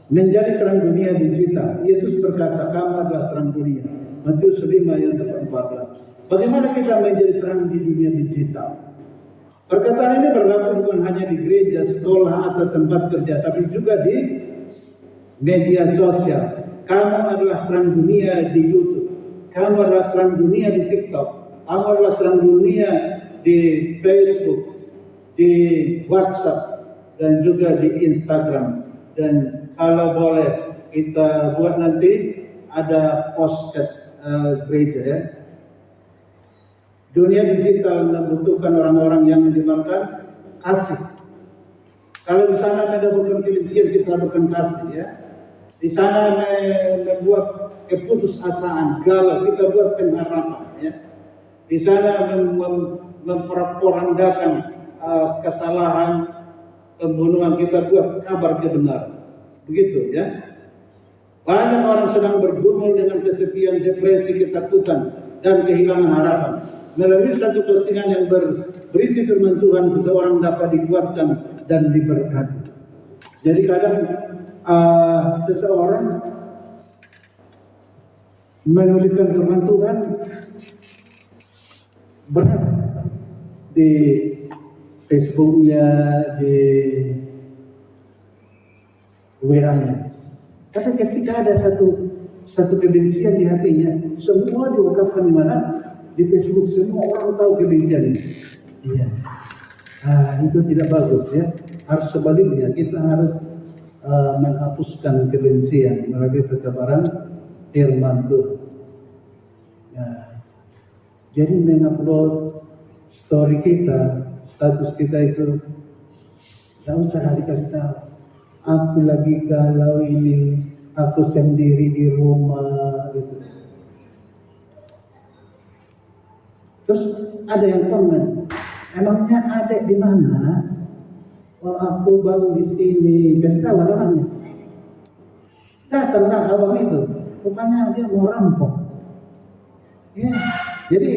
menjadi terang dunia digital. Yesus berkata, kamu adalah terang dunia. Matius 5 ayat 14. Bagaimana kita menjadi terang di dunia digital? Perkataan ini berlaku bukan hanya di gereja, sekolah, atau tempat kerja, tapi juga di media sosial. Kamu adalah terang dunia di YouTube. Kamu adalah terang dunia di TikTok. Kamu adalah terang dunia di Facebook, di WhatsApp, dan juga di Instagram. Dan kalau boleh kita buat nanti ada postcard gereja ya. Dunia digital membutuhkan orang-orang yang menyebarkan kasih. Kalau di sana ada bukan kebencian, kita bukan kasih ya. Di sana membuat keputusasaan, galau, kita buat pengharapan ya. Di sana memperandakan kesalahan, pembunuhan, kita buat kabar kebenaran. Begitu ya. Banyak orang sedang bergumul dengan kesepian, depresi, ketakutan, dan kehilangan harapan. Melalui satu postingan yang berisi firman Tuhan, seseorang dapat dikuatkan dan diberkati. Jadi kadang seseorang menuliskan firman Tuhan berat di Facebooknya, di WA-nya. Tapi ketika ada satu kebencian di hatinya, semua diungkapkan di mana? Di Facebook. Semua orang tahu kebencian ini. Iya. Itu tidak bagus ya. Harus sebaliknya, kita harus menghapuskan kebencian melalui kesabaran firman Tuhan. Ya. Jadi mengupload story kita, status kita itu tidak usah dikasih tahu. Aku lagi galau ini, aku sendiri di rumah gitu. Terus ada yang komen, emangnya adek di mana? Oh, aku baru di sini. Kasih tahu orangnya. Datanglah abang itu, rupanya dia mau rampok. Ya, jadi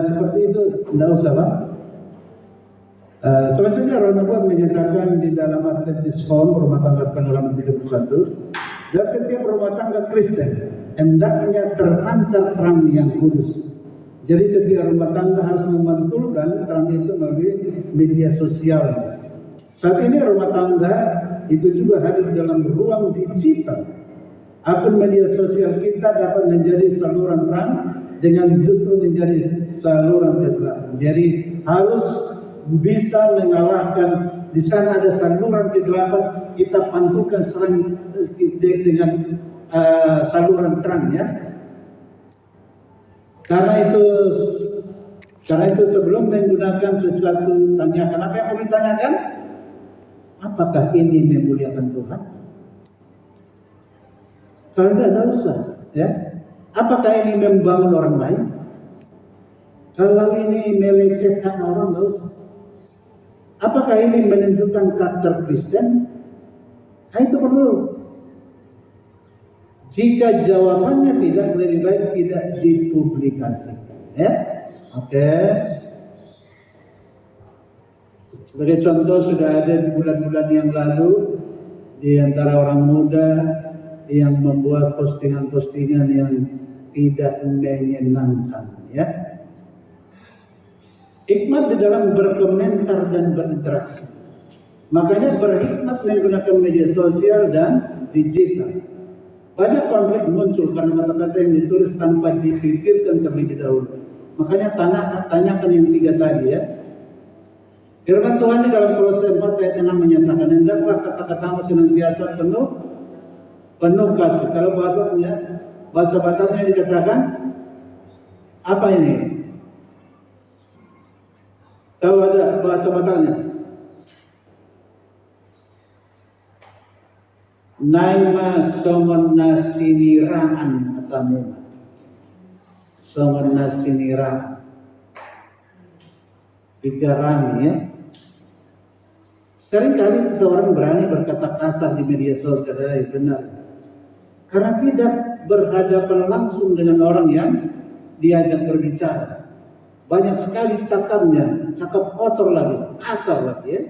seperti itu tidak usah Pak. Selanjutnya Roh Nubuat menyatakan di dalam Adventist Home Rumah Tangga Penolongan 31, dan setiap rumah tangga Kristen hendaknya terpancar terang yang kudus. Jadi setiap rumah tangga harus memantulkan terang itu melalui media sosial. Saat ini rumah tangga itu juga hadir dalam ruang digital. Akun media sosial kita dapat menjadi saluran terang dengan justru menjadi saluran kegelapan. Jadi harus bisa mengalahkan. Di sana ada saluran kegelapan, kita pantulkan serang dengan saluran terang ya. Karena itu sebelum menggunakan sesuatu, tanyakan apa yang mau ditanyakan. Apakah ini memuliakan Tuhan? Kalau tidak usah, ya. Apakah ini membangun orang lain? Kalau ini melecehkan orang, tidak usah. Apakah ini menunjukkan karakter Kristen? Nah, itu perlu. Jika jawabannya tidak, lebih baik tidak dipublikasikan. Ya, oke. Sebagai contoh, sudah ada di bulan-bulan yang lalu di antara orang muda yang membuat postingan-postingan yang tidak menyenangkan. Ya, hikmat di dalam berkomentar dan berinteraksi. Makanya berhikmat menggunakan media sosial dan digital. Banyak konflik muncul karena kata-kata yang ditulis tanpa dipikirkan terlebih dahulu. Makanya tanyakan yang 3 tadi, ya. Firman Tuhan di dalam Kolose 4 ayat 6 menyatakan, hendaklah kata-katamu senantiasa penuh kasih. Kalau bahasa Bataknya dikatakan apa ini? Tahu ada bahasa Bataknya? Naima somona siniraan atamu. Somona siniraan. Digarami, ya. Seringkali seseorang berani berkata kasar di media sosial, benar. Karena tidak berhadapan langsung dengan orang yang diajak berbicara. Banyak sekali cakapnya, cakap kotor lagi, kasar lagi, ya.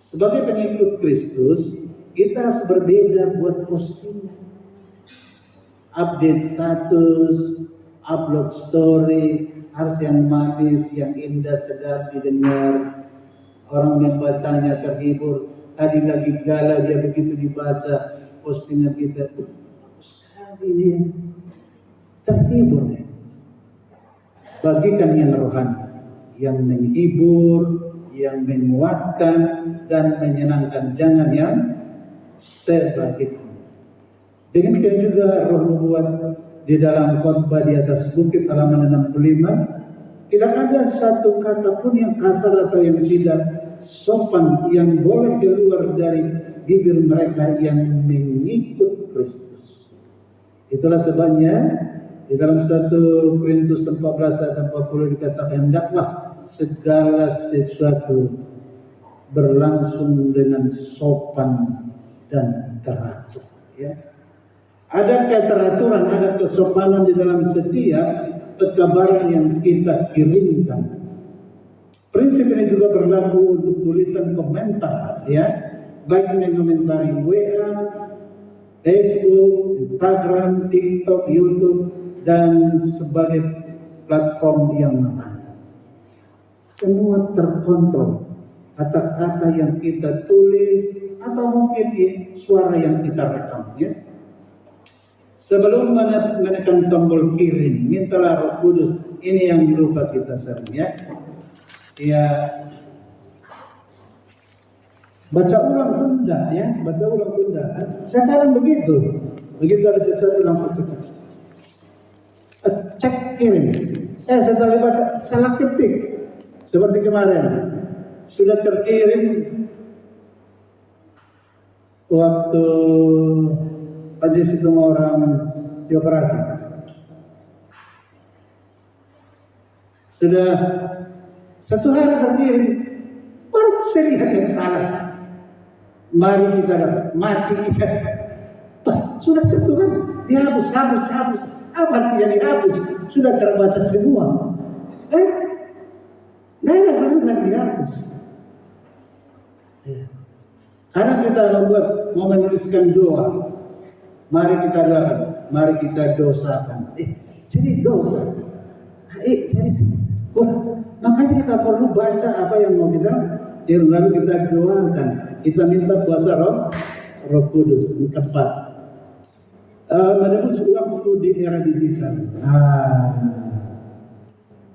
Sebagai pengikut Kristus, kita harus berbeda buat posting, update status, upload story, harus yang manis, yang indah, sedap didengar. Orang yang bacanya terhibur. Tadi lagi galau dia begitu dibaca postingan kita. Bagus sekali ini, terhibur. Bagikan yang rohani, yang menghibur, yang menguatkan dan menyenangkan. Jangan yang sebaliknya. Demikian juga roh nubuat di dalam khotbah di atas bukit halaman 65. Tidak ada satu kata pun yang kasar atau yang tidak sopan yang boleh keluar dari bibir mereka yang mengikut Kristus. Itulah sebabnya di dalam 1 Korintus 14 ayat 40 dikatakan, hendaklah segala sesuatu berlangsung dengan sopan dan teratur. Ya. Ada keteraturan, ada kesopanan di dalam setiap pekabaran yang kita kirimkan. Prinsip ini juga berlaku untuk tulisan komentar, ya, baik mengomentari WA, Facebook, Instagram, TikTok, YouTube, dan sebagai platform yang lain. Semua terkontrol. Kata-kata yang kita tulis atau mungkin suara yang kita rekam, ya. Sebelum menekan tombol kirim, mintalah Roh Kudus. Ini yang lupa kita sering, ya. Ya, baca ulang bunda, ya, baca ulang bunda. Sekarang begitu ada sesuatu langsung cek kirim. Setelah baca salah ketik, seperti kemarin sudah terkirim waktu Pak Jesi itu orang dioperasi. Sudah 1 hari terkirim, baru saya lihat yang salah. Mari kita mati kita. Sudah 1 hari, dihapus. Apa artinya dihapus? Sudah terbaca semua. Baru dihapus. Karena kita mau menuliskan doa, mari kita doakan, mari kita dosakan. Jadi dosa. Makanya kita perlu baca apa yang mau kita, lalu kita doakan. Kita minta kuasa Roh Kudus di tempat. Menembus waktu di era digital.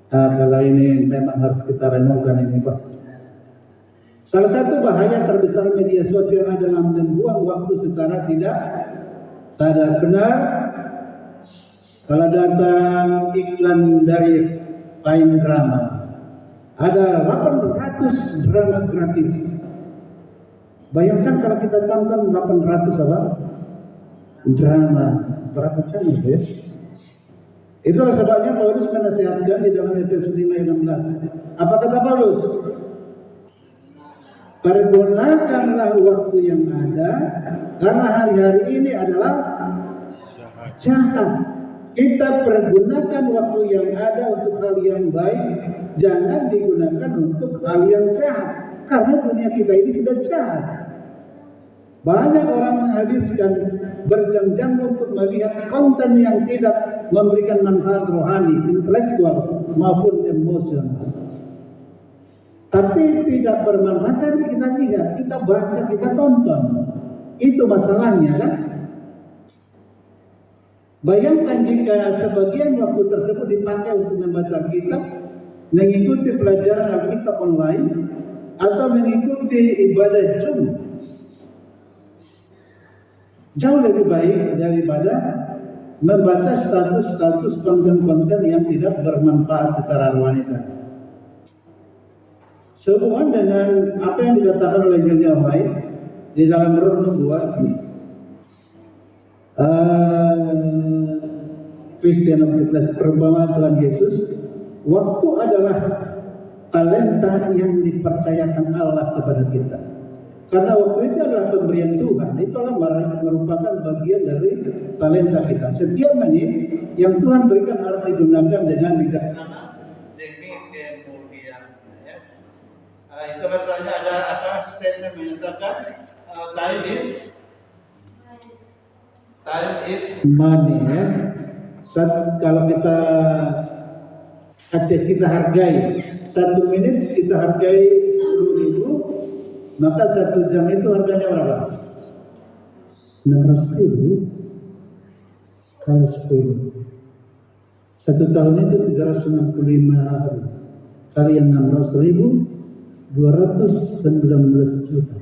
Kalau ini memang harus kita renungkan ini, Pak. Salah satu bahaya terbesar media sosial adalah membuang waktu secara tidak sadar. Benar, kalau datang iklan dari Fine Drama, ada 800 drama gratis. Bayangkan kalau kita tonton 800 apa? Drama, berapa jam itu ya? Itulah sebabnya Paulus menasihatkan di dalam Efesus 5:16. Apa kata Paulus? Pergunakanlah waktu yang ada, karena hari-hari ini adalah jahat. Kita pergunakan waktu yang ada untuk hal yang baik, jangan digunakan untuk hal yang jahat. Karena dunia kita ini sudah jahat. Banyak orang menghabiskan berjam-jam untuk melihat konten yang tidak memberikan manfaat rohani, intelektual maupun emosional. Tapi tidak bermanfaat, tapi kita lihat, kita baca, kita tonton. Itu masalahnya kan? Bayangkan jika sebagian waktu tersebut dipakai untuk membaca kitab, mengikuti pelajaran Alkitab online, atau mengikuti ibadah Zoom. Jauh lebih baik daripada membaca status-status konten-konten yang tidak bermanfaat secara rohani. Sehubungan dengan apa yang dikatakan oleh Ellen White di dalam Roh Nubuat, Christian of the Class, perumpamaan Tuhan Yesus, waktu adalah talenta yang dipercayakan Allah kepada kita. Karena waktu itu adalah pemberian Tuhan, itulah merupakan bagian dari talenta kita. Setiap menit yang Tuhan berikan harus digunakan dengan bijaksana demi kemuliaan. Ya. Itu masalahnya ada apa? Statement menyatakan time is money. Ya. Kalau kita hargai 1 menit, kita hargai 10.000, maka 1 jam itu harganya berapa? 600.000 kali 10. 1 tahun itu 365 hari kali yang 600.000, 219 juta.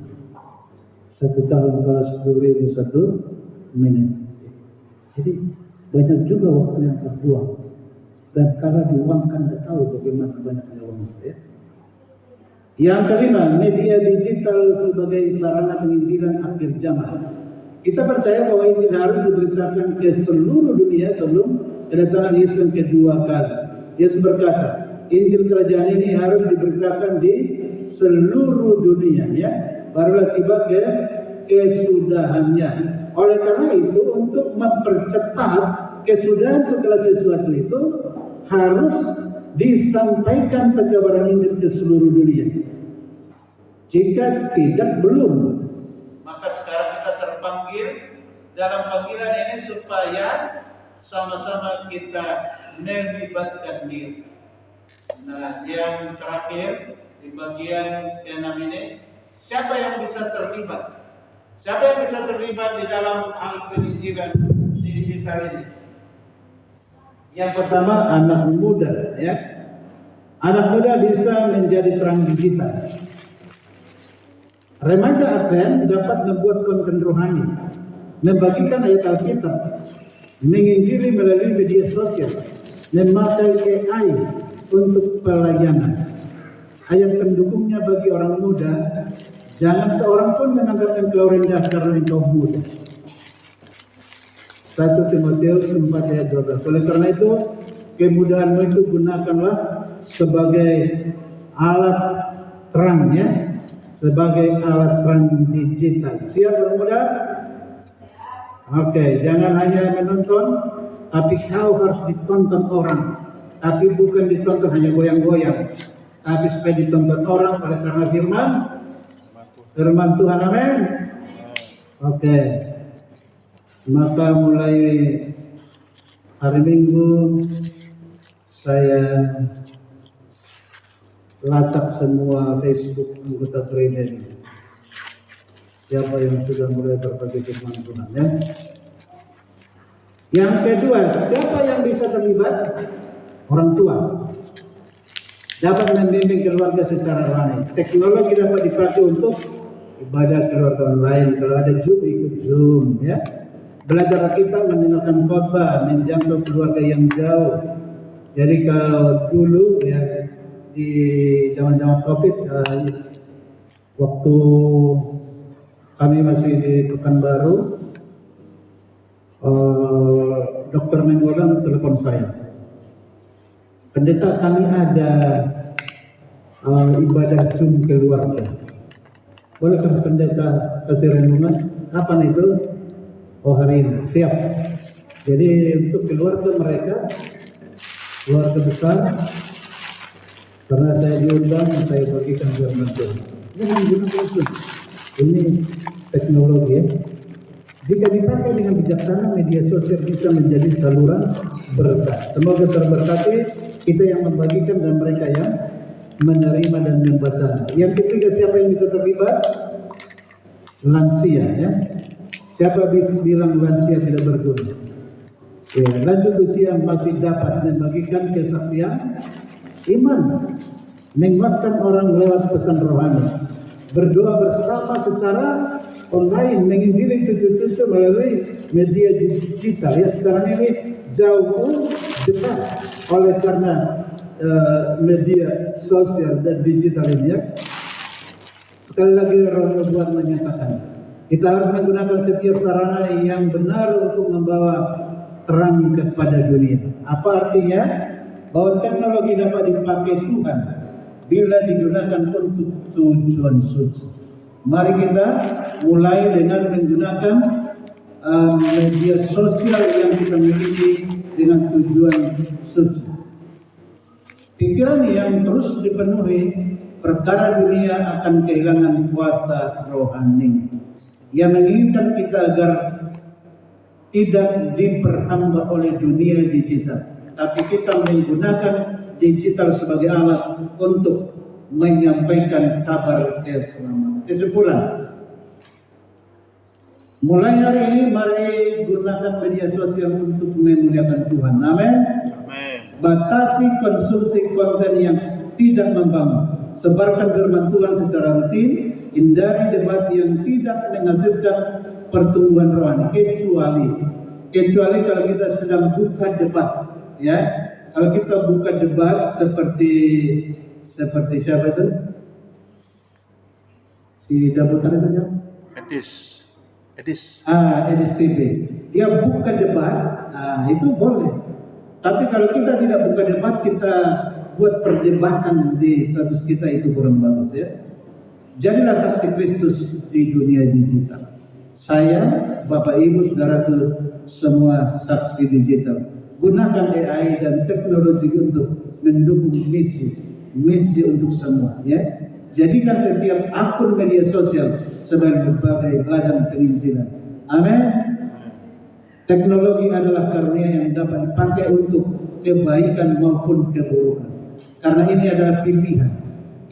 1 tahun kali 10.000 1 menit. Jadi banyak juga waktu yang terbuang. Dan kalau diuangkan, tidak tahu bagaimana banyaknya uang itu ya. Yang kelima, media digital sebagai sarana penginjilan akhir zaman. Kita percaya bahwa Injil harus diberitakan ke seluruh dunia sebelum kedatangan Yesus yang kedua kali. Yesus berkata, Injil kerajaan ini harus diberitakan di seluruh dunia, ya. Barulah tiba ke kesudahannya. Oleh karena itu, untuk mempercepat kesudahan segala sesuatu itu harus disampaikan pekabaran Injil ke seluruh dunia. Jika tidak, belum. Maka sekarang kita terpanggil dalam panggilan ini supaya sama-sama kita melibatkan diri. Nah, yang terakhir di bagian ke-6 ini, siapa yang bisa terlibat? Siapa yang bisa terlibat di dalam hal penginjilan digital ini? Yang pertama, anak muda, ya. Anak muda bisa menjadi terang digital. Remaja Advent dapat membuat konten rohani, membagikan ayat Alkitab, menginjili melalui media sosial, memakai AI untuk pelayanan. Ayat pendukungnya bagi orang muda, jangan seorang pun menganggap engkau rendah karena engkau muda. 1 Timotius 4 ayat 12. Oleh karena itu, kemudahanmu itu gunakanlah sebagai alat terang, ya, sebagai alat terang digital. Siap orang muda? Oke, jangan hanya menonton, tapi kau harus ditonton orang. Tapi bukan ditonton hanya goyang-goyang, tapi supaya ditonton orang oleh karena firman Tuhan. Amin. Oke. Maka mulai hari Minggu saya lacak semua Facebook anggota gereja ini. Siapa yang sudah mulai berbagi firman Tuhan, ya? Yang kedua, siapa yang bisa terlibat? Orang tua. Dapat membimbing keluarga secara rohani. Teknologi dapat dipakai untuk ibadah keluarga online. Kalau ada Zoom, ikut Zoom, ya. Belajar kita mendengarkan khotbah, menjangkau keluarga yang jauh. Jadi kalau dulu, ya, di zaman-zaman COVID, waktu kami masih di Pekanbaru, Dr. Menggolan telepon saya. Pendeta, kami ada ibadah Zoom keluarga. Bolehkah pendeta kasih renungan? Kapan itu? Oh, hari ini. Siap. Jadi untuk keluarga mereka, keluarga besar, karena saya diundang, saya bagikan firman Tuhan. Ini menggunakan Zoom. Ini teknologi ya. Jika dipakai dengan bijaksana, media sosial bisa menjadi saluran berkat. Semoga terberkati kita yang membagikan dan mereka yang menerima dan membaca. Yang ketiga, siapa yang bisa terlibat? Lansia ya. Siapa bisa bilang lansia tidak berguna? Ya, lanjut usia masih dapat membagikan kesaksian iman, menguatkan orang lewat pesan rohani, berdoa bersama secara online, menginjili cucu-cucu melalui media digital. Ya, sekarang ini jauh dekat oleh karena media sosial dan digital ini ya. Sekali lagi Roh Nubuat menyatakan kita harus menggunakan setiap sarana yang benar untuk membawa terang kepada dunia. Apa artinya? Bahwa teknologi dapat dipakai Tuhan bila digunakan untuk tujuan suci. Mari kita mulai dengan menggunakan media sosial yang kita miliki dengan tujuan suci. Pikiran yang terus dipenuhi perkara dunia akan kehilangan kuasa rohani. Yang menginginkan kita agar tidak diperhamba oleh dunia digital, tapi kita menggunakan digital sebagai alat untuk menyampaikan kabar keselamatan. Kesimpulan, mulai hari ini mari gunakan media sosial untuk memuliakan Tuhan. Amin. Batasi konsumsi konten yang tidak membangun. Sebarkan firman Tuhan secara rutin. Hindari debat yang tidak menghasilkan pertumbuhan rohani, kecuali kalau kita sedang buka debat, ya. Kalau kita buka debat seperti siapa itu? Si Dabutan itu ya? Edis TV. Dia buka debat, itu boleh. Tapi kalau kita tidak buka debat, kita buat perdebatan di status kita, itu kurang bagus ya. Jadilah saksi Kristus di dunia digital. Saya, Bapak Ibu, Saudaraku, semua saksi digital. Gunakan AI dan teknologi untuk mendukung misi untuk semua. Ya, jadikan setiap akun media sosial sebagai berbagai ladang penginjilan. Amin. Teknologi adalah karunia yang dapat dipakai untuk kebaikan maupun keburukan. Karena ini adalah pilihan.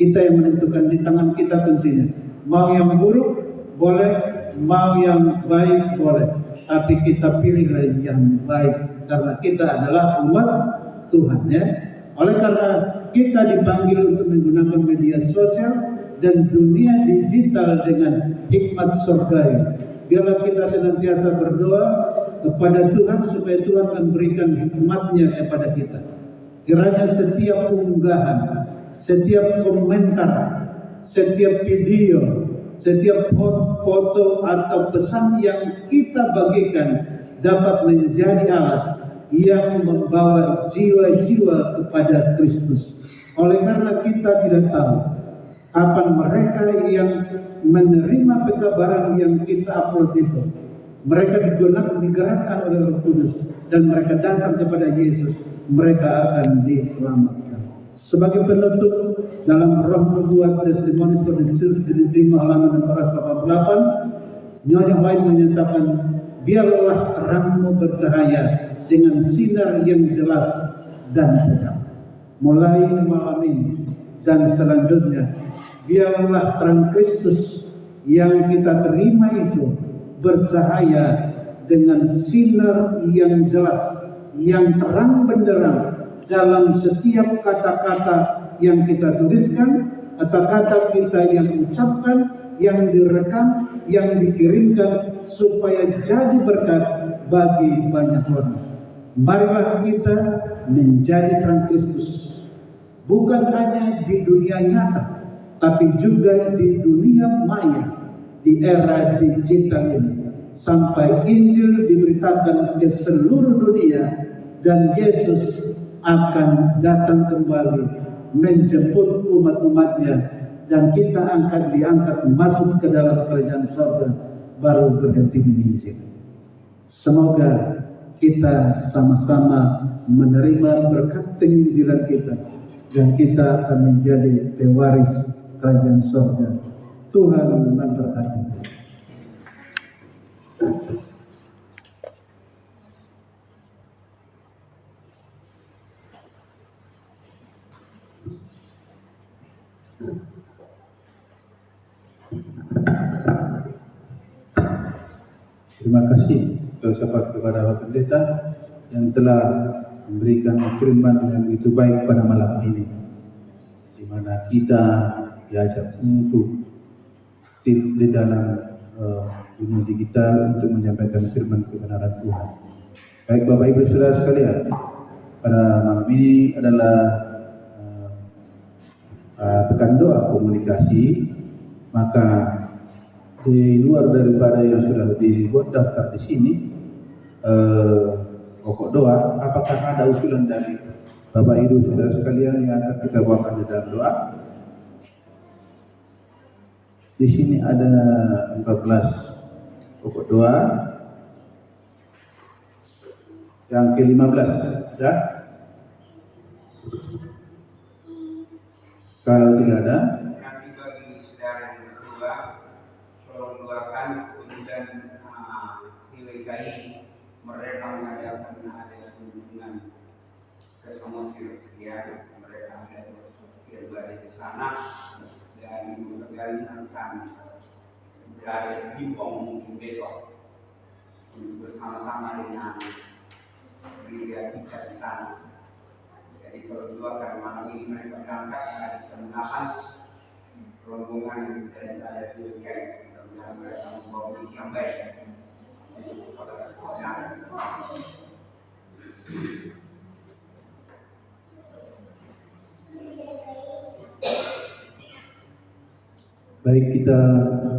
Kita yang menentukan, di tangan kita tentunya. Mau yang buruk boleh, mau yang baik boleh. Tapi kita pilihlah yang baik. Karena kita adalah umat Tuhan ya. Oleh karena kita dipanggil untuk menggunakan media sosial dan dunia digital dengan hikmat surgawi. Biarlah kita senantiasa berdoa kepada Tuhan supaya Tuhan memberikan hikmatnya kepada kita. Kiranya setiap unggahan, setiap komentar, setiap video, setiap foto atau pesan yang kita bagikan dapat menjadi alas yang membawa jiwa-jiwa kepada Kristus. Oleh karena kita tidak tahu kapan mereka yang menerima pekabaran yang kita upload itu, mereka digerakkan oleh Roh Kudus dan mereka datang kepada Yesus, mereka akan diselamatkan. Sebagai penutup dalam Roh Nubuat Testimonies for the Church di halaman 488, Nyonya White menyatakan, biarlah terangmu bercahaya dengan sinar yang jelas dan terang. Mulai malam ini dan selanjutnya, biarlah terang Kristus yang kita terima itu bercahaya dengan sinar yang jelas, yang terang benderang dalam setiap kata-kata yang kita tuliskan, kata-kata kita yang ucapkan, yang direkam, yang dikirimkan, supaya jadi berkat bagi banyak orang. Marilah kita menjadi terang Kristus, bukan hanya di dunia nyata, tapi juga di dunia maya, di era digital ini sampai Injil diberitakan ke seluruh dunia dan Yesus akan datang kembali menjemput umat-umatnya dan kita akan diangkat masuk ke dalam kerajaan surga baru berhenti menginjil. Semoga kita sama-sama menerima berkat penginjilan kita dan kita akan menjadi pewaris kerajaan surga. Tuhan memberkati. Terima kasih kepada Bapak Pendeta yang telah memberikan firman yang begitu baik pada malam ini, di mana kita diajak untuk aktif di dalam dunia digital untuk menyampaikan firman kebenaran Tuhan. Baik Bapak Ibu Saudara sekalian, pada malam ini adalah pekan doa komunikasi, maka di luar daripada yang sudah dibuat daftar di sini, pokok doa, apakah ada usulan dari Bapak Ibu Saudara sekalian yang akan kita bawakan di dalam doa? Di sini ada 14 pokok doa. Yang ke-15, ya? Kalau tidak ada, nanti bagi saudara yang kedua, tolong doakan kemudian nilai mereka mengadakan ada kunjungan ke Samosir, ya, mereka ada berada di sana dan kembali akan berada di Hongkong mungkin besok bersama-sama dengan gereja kita di sana. Jadi kalau doakan malam ini mereka berangkat dari jam 8, rombongan yang ada di UKM, mudah-mudahan mereka membawa misi yang baik. baik, kita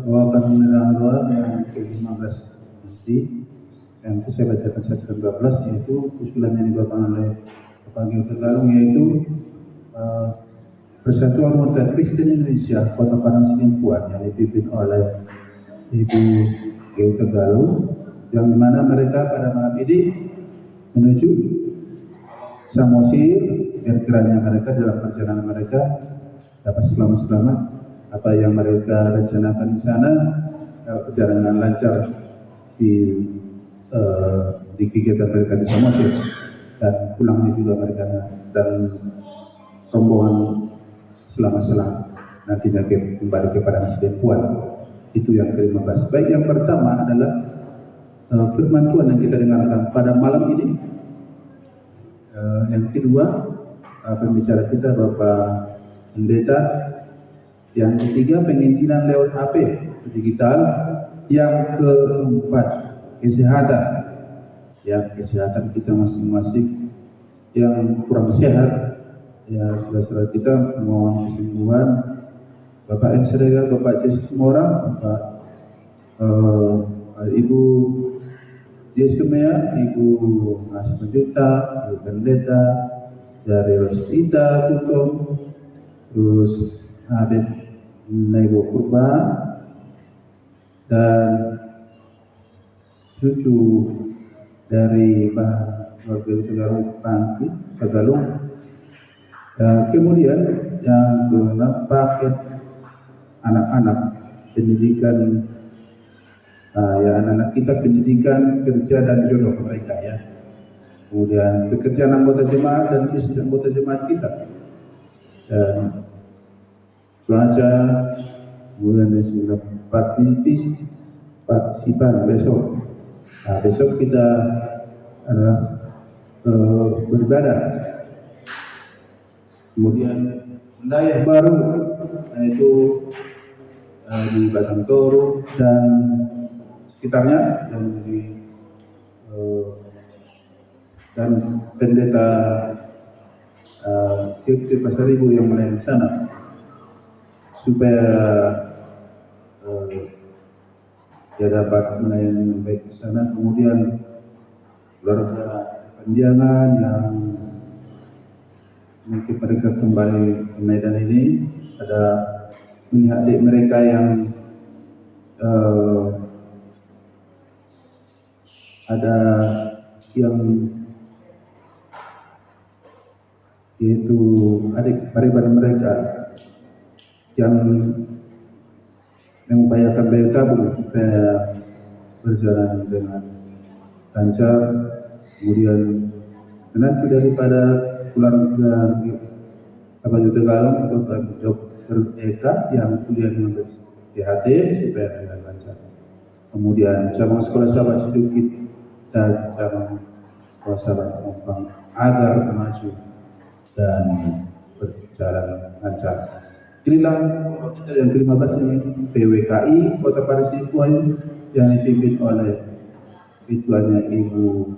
bawakan dalam doa yang ke-15 nanti. Yang saya bacakan saja ke-12, yaitu usulan yang dibawakan oleh Bapak Geo Tegalung, yaitu Persatuan Umat Kristen Indonesia Kota Padang Sidempuan yang dipimpin oleh Ibu Geo Tegalung, yang dimana mereka pada malam ini menuju Samosir, biar kiranya mereka dalam perjalanan mereka dapat selamat-selamat. Apa yang mereka rencanakan di sana, perjalanan lancar di kegiatan mereka di Samosir, dan pulangnya juga mereka dan rombongan selamat-selamat nantinya kembali kepada Sidempuan. Itu yang ke-15. Baik, yang pertama adalah firman Tuhan yang kita dengarkan pada malam ini. Yang kedua, pembicara kita Bapak Pendeta. Yang ketiga, penginjilan lewat HP digital. Yang keempat, kesehatan. Yang kesehatan kita masing-masing yang kurang sehat, ya saudara-saudara kita mohon kesembuhan. Bapak M. Sedega, Bapak Jes Mora, Bapak Ibu Jes Kemea, Ibu Mas Penjuta, Ibu Pendeta dari Rosita Tutum, terus Habib Nego Purba, dan cucu dari keluarga Tegalung. Kemudian yang ke-6, paket anak-anak pendidikan, ya anak-anak kita pendidikan, kerja dan jodoh mereka, ya. Kemudian pekerjaan anggota jemaat dan istri anggota jemaat kita, dan cuaca, kemudian sudah partisipan besok. Besok kita adalah beribadah. Kemudian wilayah baru, yaitu di Batang Toru dan sekitarnya, dan pendeta di Pasar Ibu yang melayani sana, supaya dia dapat melayani dengan baik di sana. Kemudian keluarga Penjangan yang mungkin mereka kembali ke Medan ini, ada adik mereka yang ada yang yaitu adik beradik mereka yang mengupayakan bergabung supaya berjalan dengan lancar. Kemudian menantu daripada keluarga Abang Tegalong Dr. Eka yang kuliah di THT supaya berjalan lancar. Kemudian cabang sekolah sahabat sedikit dan cabang sekolah sahabat Mampang agar maju dan berjalan lancar. Inilah kita yang ke-15 ini PWKI Kota Parisipuan yang dipimpin oleh Ketuanya Ibu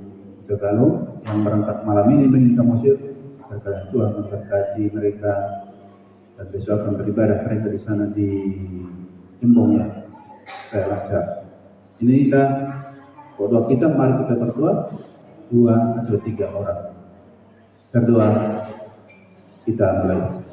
Tegalong yang berangkat malam ini meminta Mesir agar Tuhan memberkati mereka dan besok akan beribadah mereka di sana di Jembong ya, supaya lancar. Inilah doa kita, mari kita berdoa 2 atau 3 orang. Berdoa, kita mulai.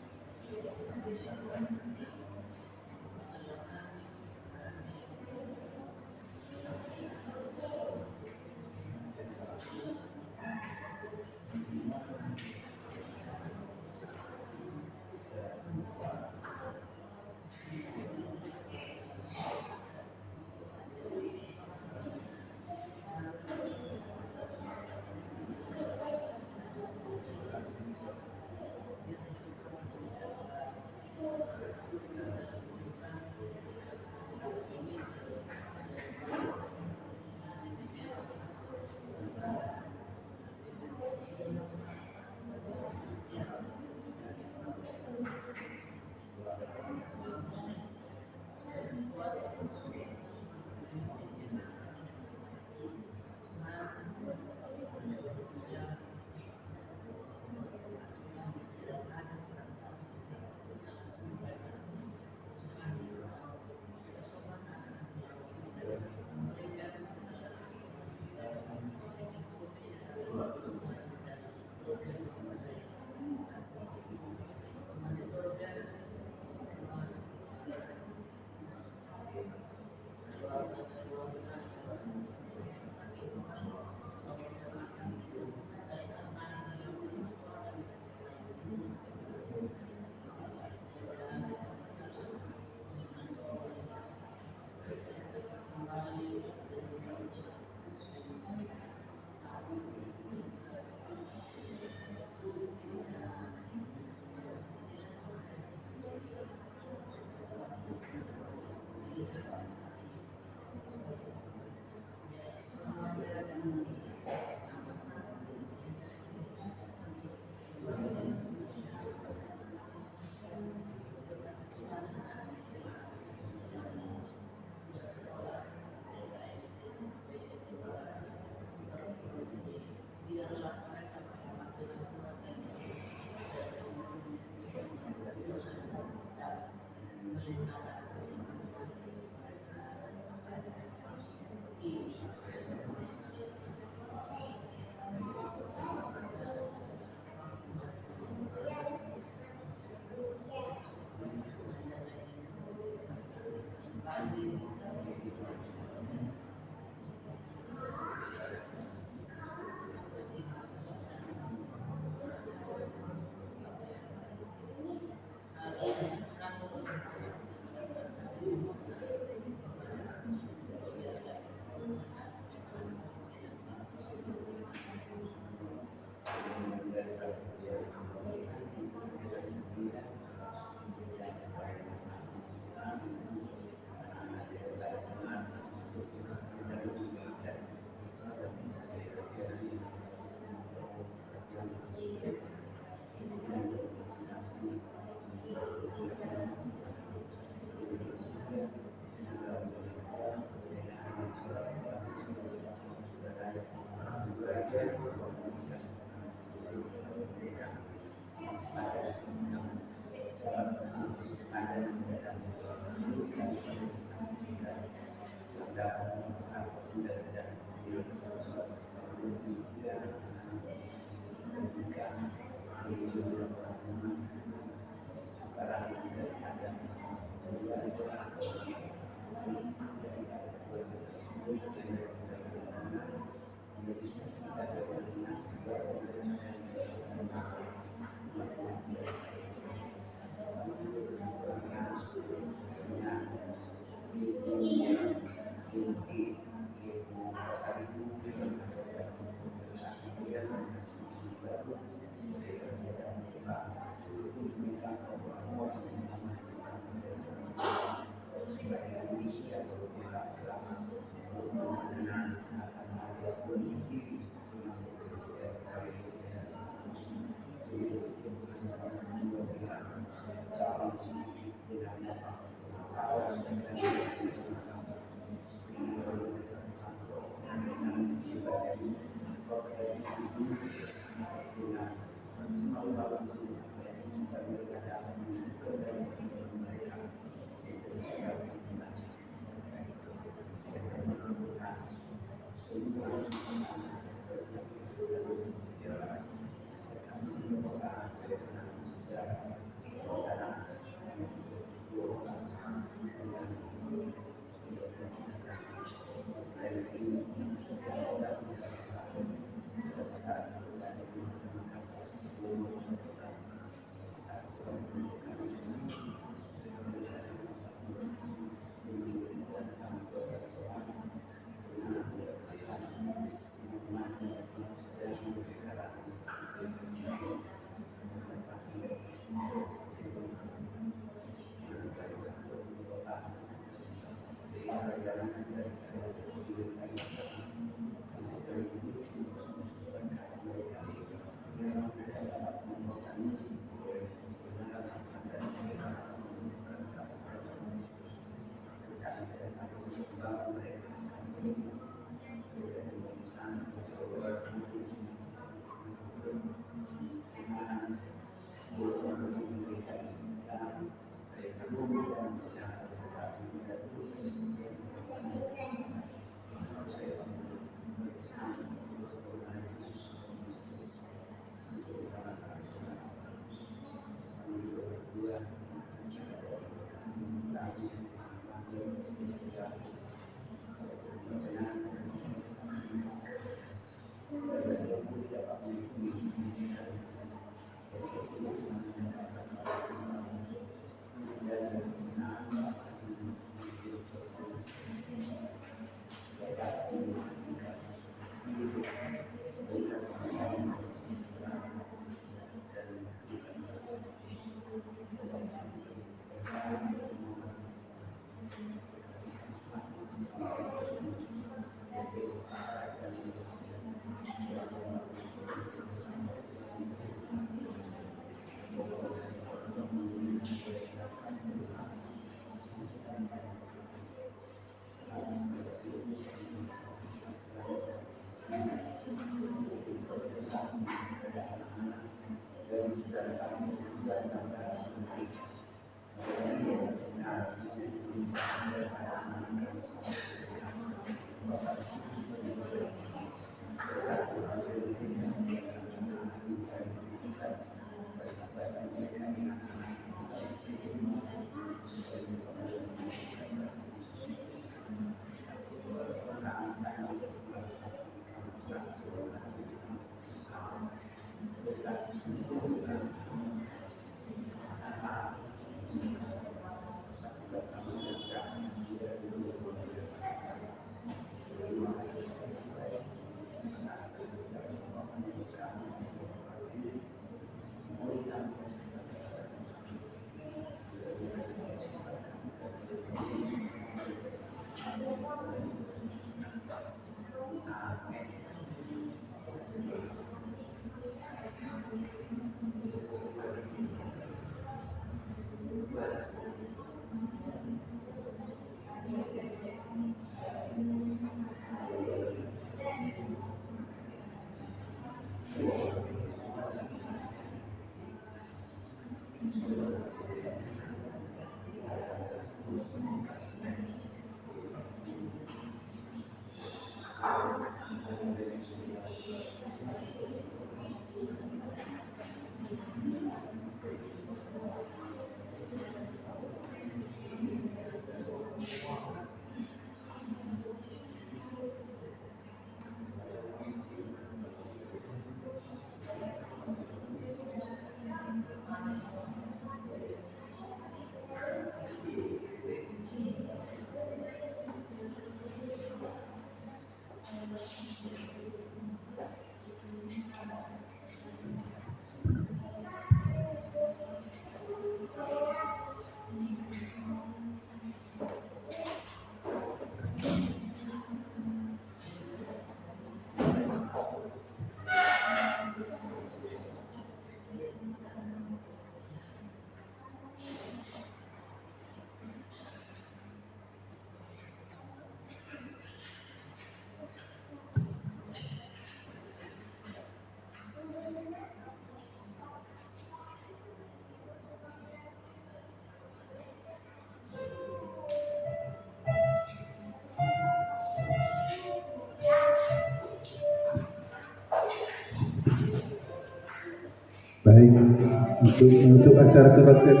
Untuk acara kebaktian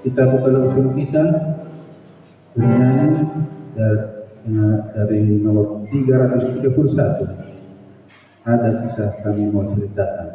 kita buka langsung kita bernyanyi dari nomor 331. Ada kisah kami mau ceritakan.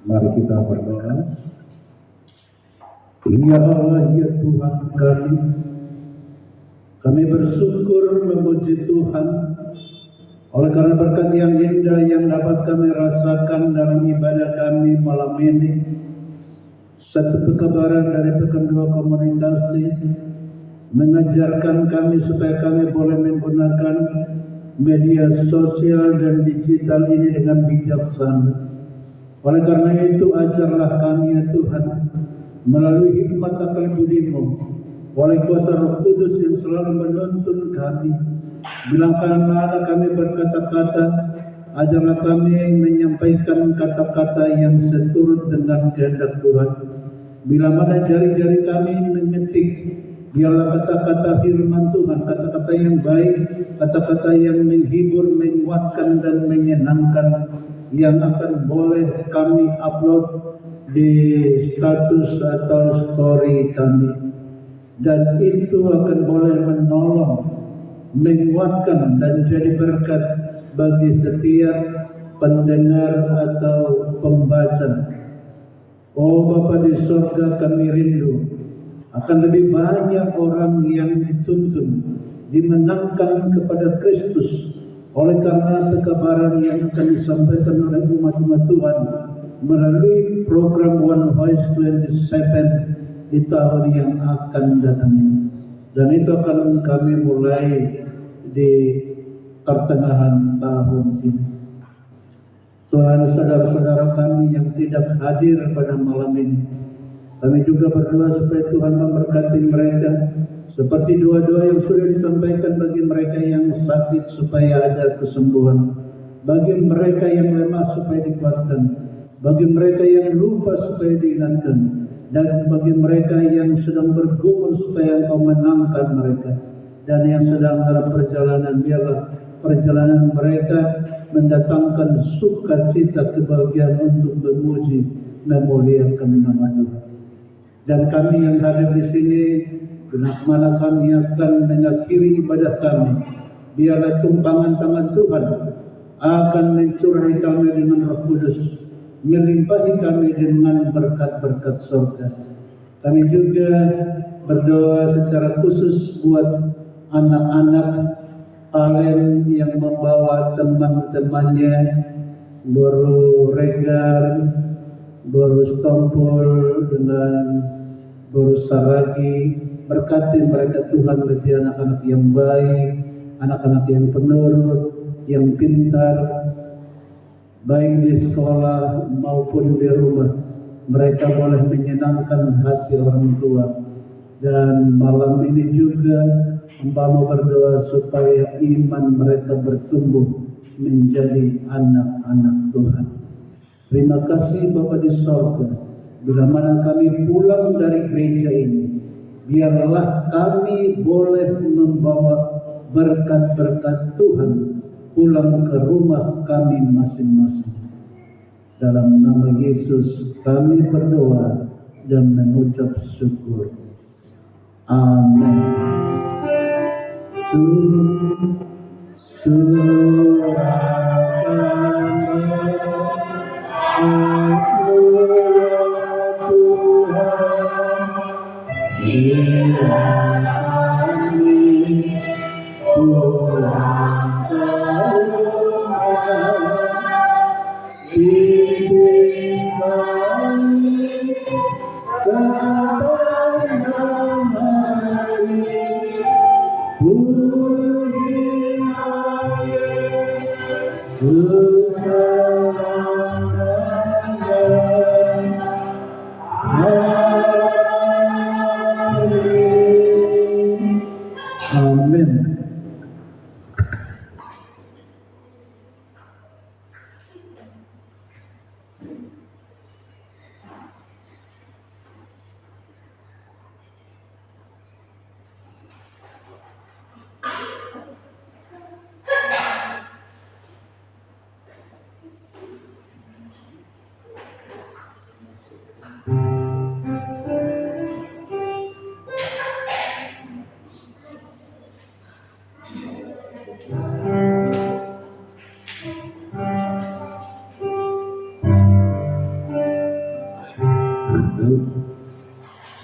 Mari kita berdoa. Ya Allah, ya Tuhan kami bersyukur memuji Tuhan Oleh karena berkat yang indah yang dapat kami rasakan dalam ibadah kami malam ini, satu kebenaran dari kedua komunitas mengajarkan kami supaya kami boleh menggunakan media sosial dan digital ini dengan bijaksana. Oleh karena itu, ajarlah kami ya Tuhan, melalui hikmat akal budi-Mu, oleh kuasa Roh Kudus yang selalu menuntun kami. Bilangkanlah kami berkata-kata, ajarlah kami menyampaikan kata-kata yang seturut dengan kehendak Tuhan. Bila mana jari-jari kami mengetik, biarlah kata-kata firman Tuhan, kata-kata yang baik, kata-kata yang menghibur, menguatkan dan menyenangkan, yang akan boleh kami upload di status atau story kami. Dan itu akan boleh menolong, menguatkan dan jadi berkat bagi setiap pendengar atau pembaca. Oh Bapa di surga, kami rindu akan lebih banyak orang yang dituntun, dimenangkan kepada Kristus oleh karena kekabaran yang akan disampaikan oleh umat-umat Tuhan melalui program One Voice 27 di tahun yang akan datang ini. Dan itu akan kami mulai di pertengahan tahun ini. Tuhan, saudara-saudara kami yang tidak hadir pada malam ini, kami juga berdoa supaya Tuhan memberkati mereka, seperti doa-doa yang sudah disampaikan bagi mereka yang sakit supaya ada kesembuhan, bagi mereka yang lemah supaya dikuatkan, bagi mereka yang lupa supaya diingatkan, dan bagi mereka yang sedang bergumul supaya Engkau menangkan mereka, dan yang sedang dalam perjalanan, biarlah perjalanan mereka mendatangkan sukacita, kebahagiaan untuk memuji, memuliakan nama Tuhan. Dan kami yang hadir di sini, mana kami akan mengakhiri ibadah kami, biarlah tumpangan tangan Tuhan akan mencurahi kami dengan Roh Kudus, melimpahi kami dengan berkat-berkat surga. Kami juga berdoa secara khusus buat anak-anak Alen yang membawa teman-temannya, Boru Regar, Boru Stompul dengan Boru Saragi. Berkati mereka Tuhan, menjadi anak-anak yang baik, anak-anak yang penurut, yang pintar, baik di sekolah maupun di rumah. Mereka boleh menyenangkan hati orang tua. Dan malam ini juga Hamba mau berdoa supaya iman mereka bertumbuh menjadi anak-anak Tuhan. Terima kasih Bapa di sorga, bila mana kami pulang dari gereja ini, biarlah kami boleh membawa berkat-berkat Tuhan pulang ke rumah kami masing-masing. Dalam nama Yesus kami berdoa dan mengucap syukur. Amin. Amin.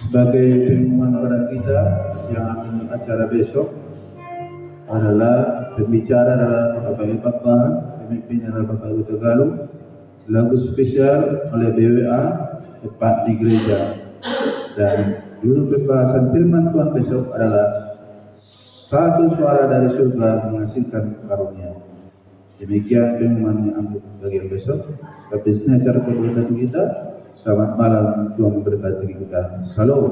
Sebagai pengumuman pada kita yang akan acara besok, adalah pembicara adalah Bapak Ibu Papa, pemimpin adalah Bapak Ibu Tagalog. Lagu spesial oleh BWA tepat di gereja. Dan judul pembahasan firman Tuhan besok adalah satu suara dari surga menghasilkan karunia. Demikian firman yang ambil bagian besok. Habisnya acara keberadaan kita. Selamat malam, Tuhan memberkati kita. Salam.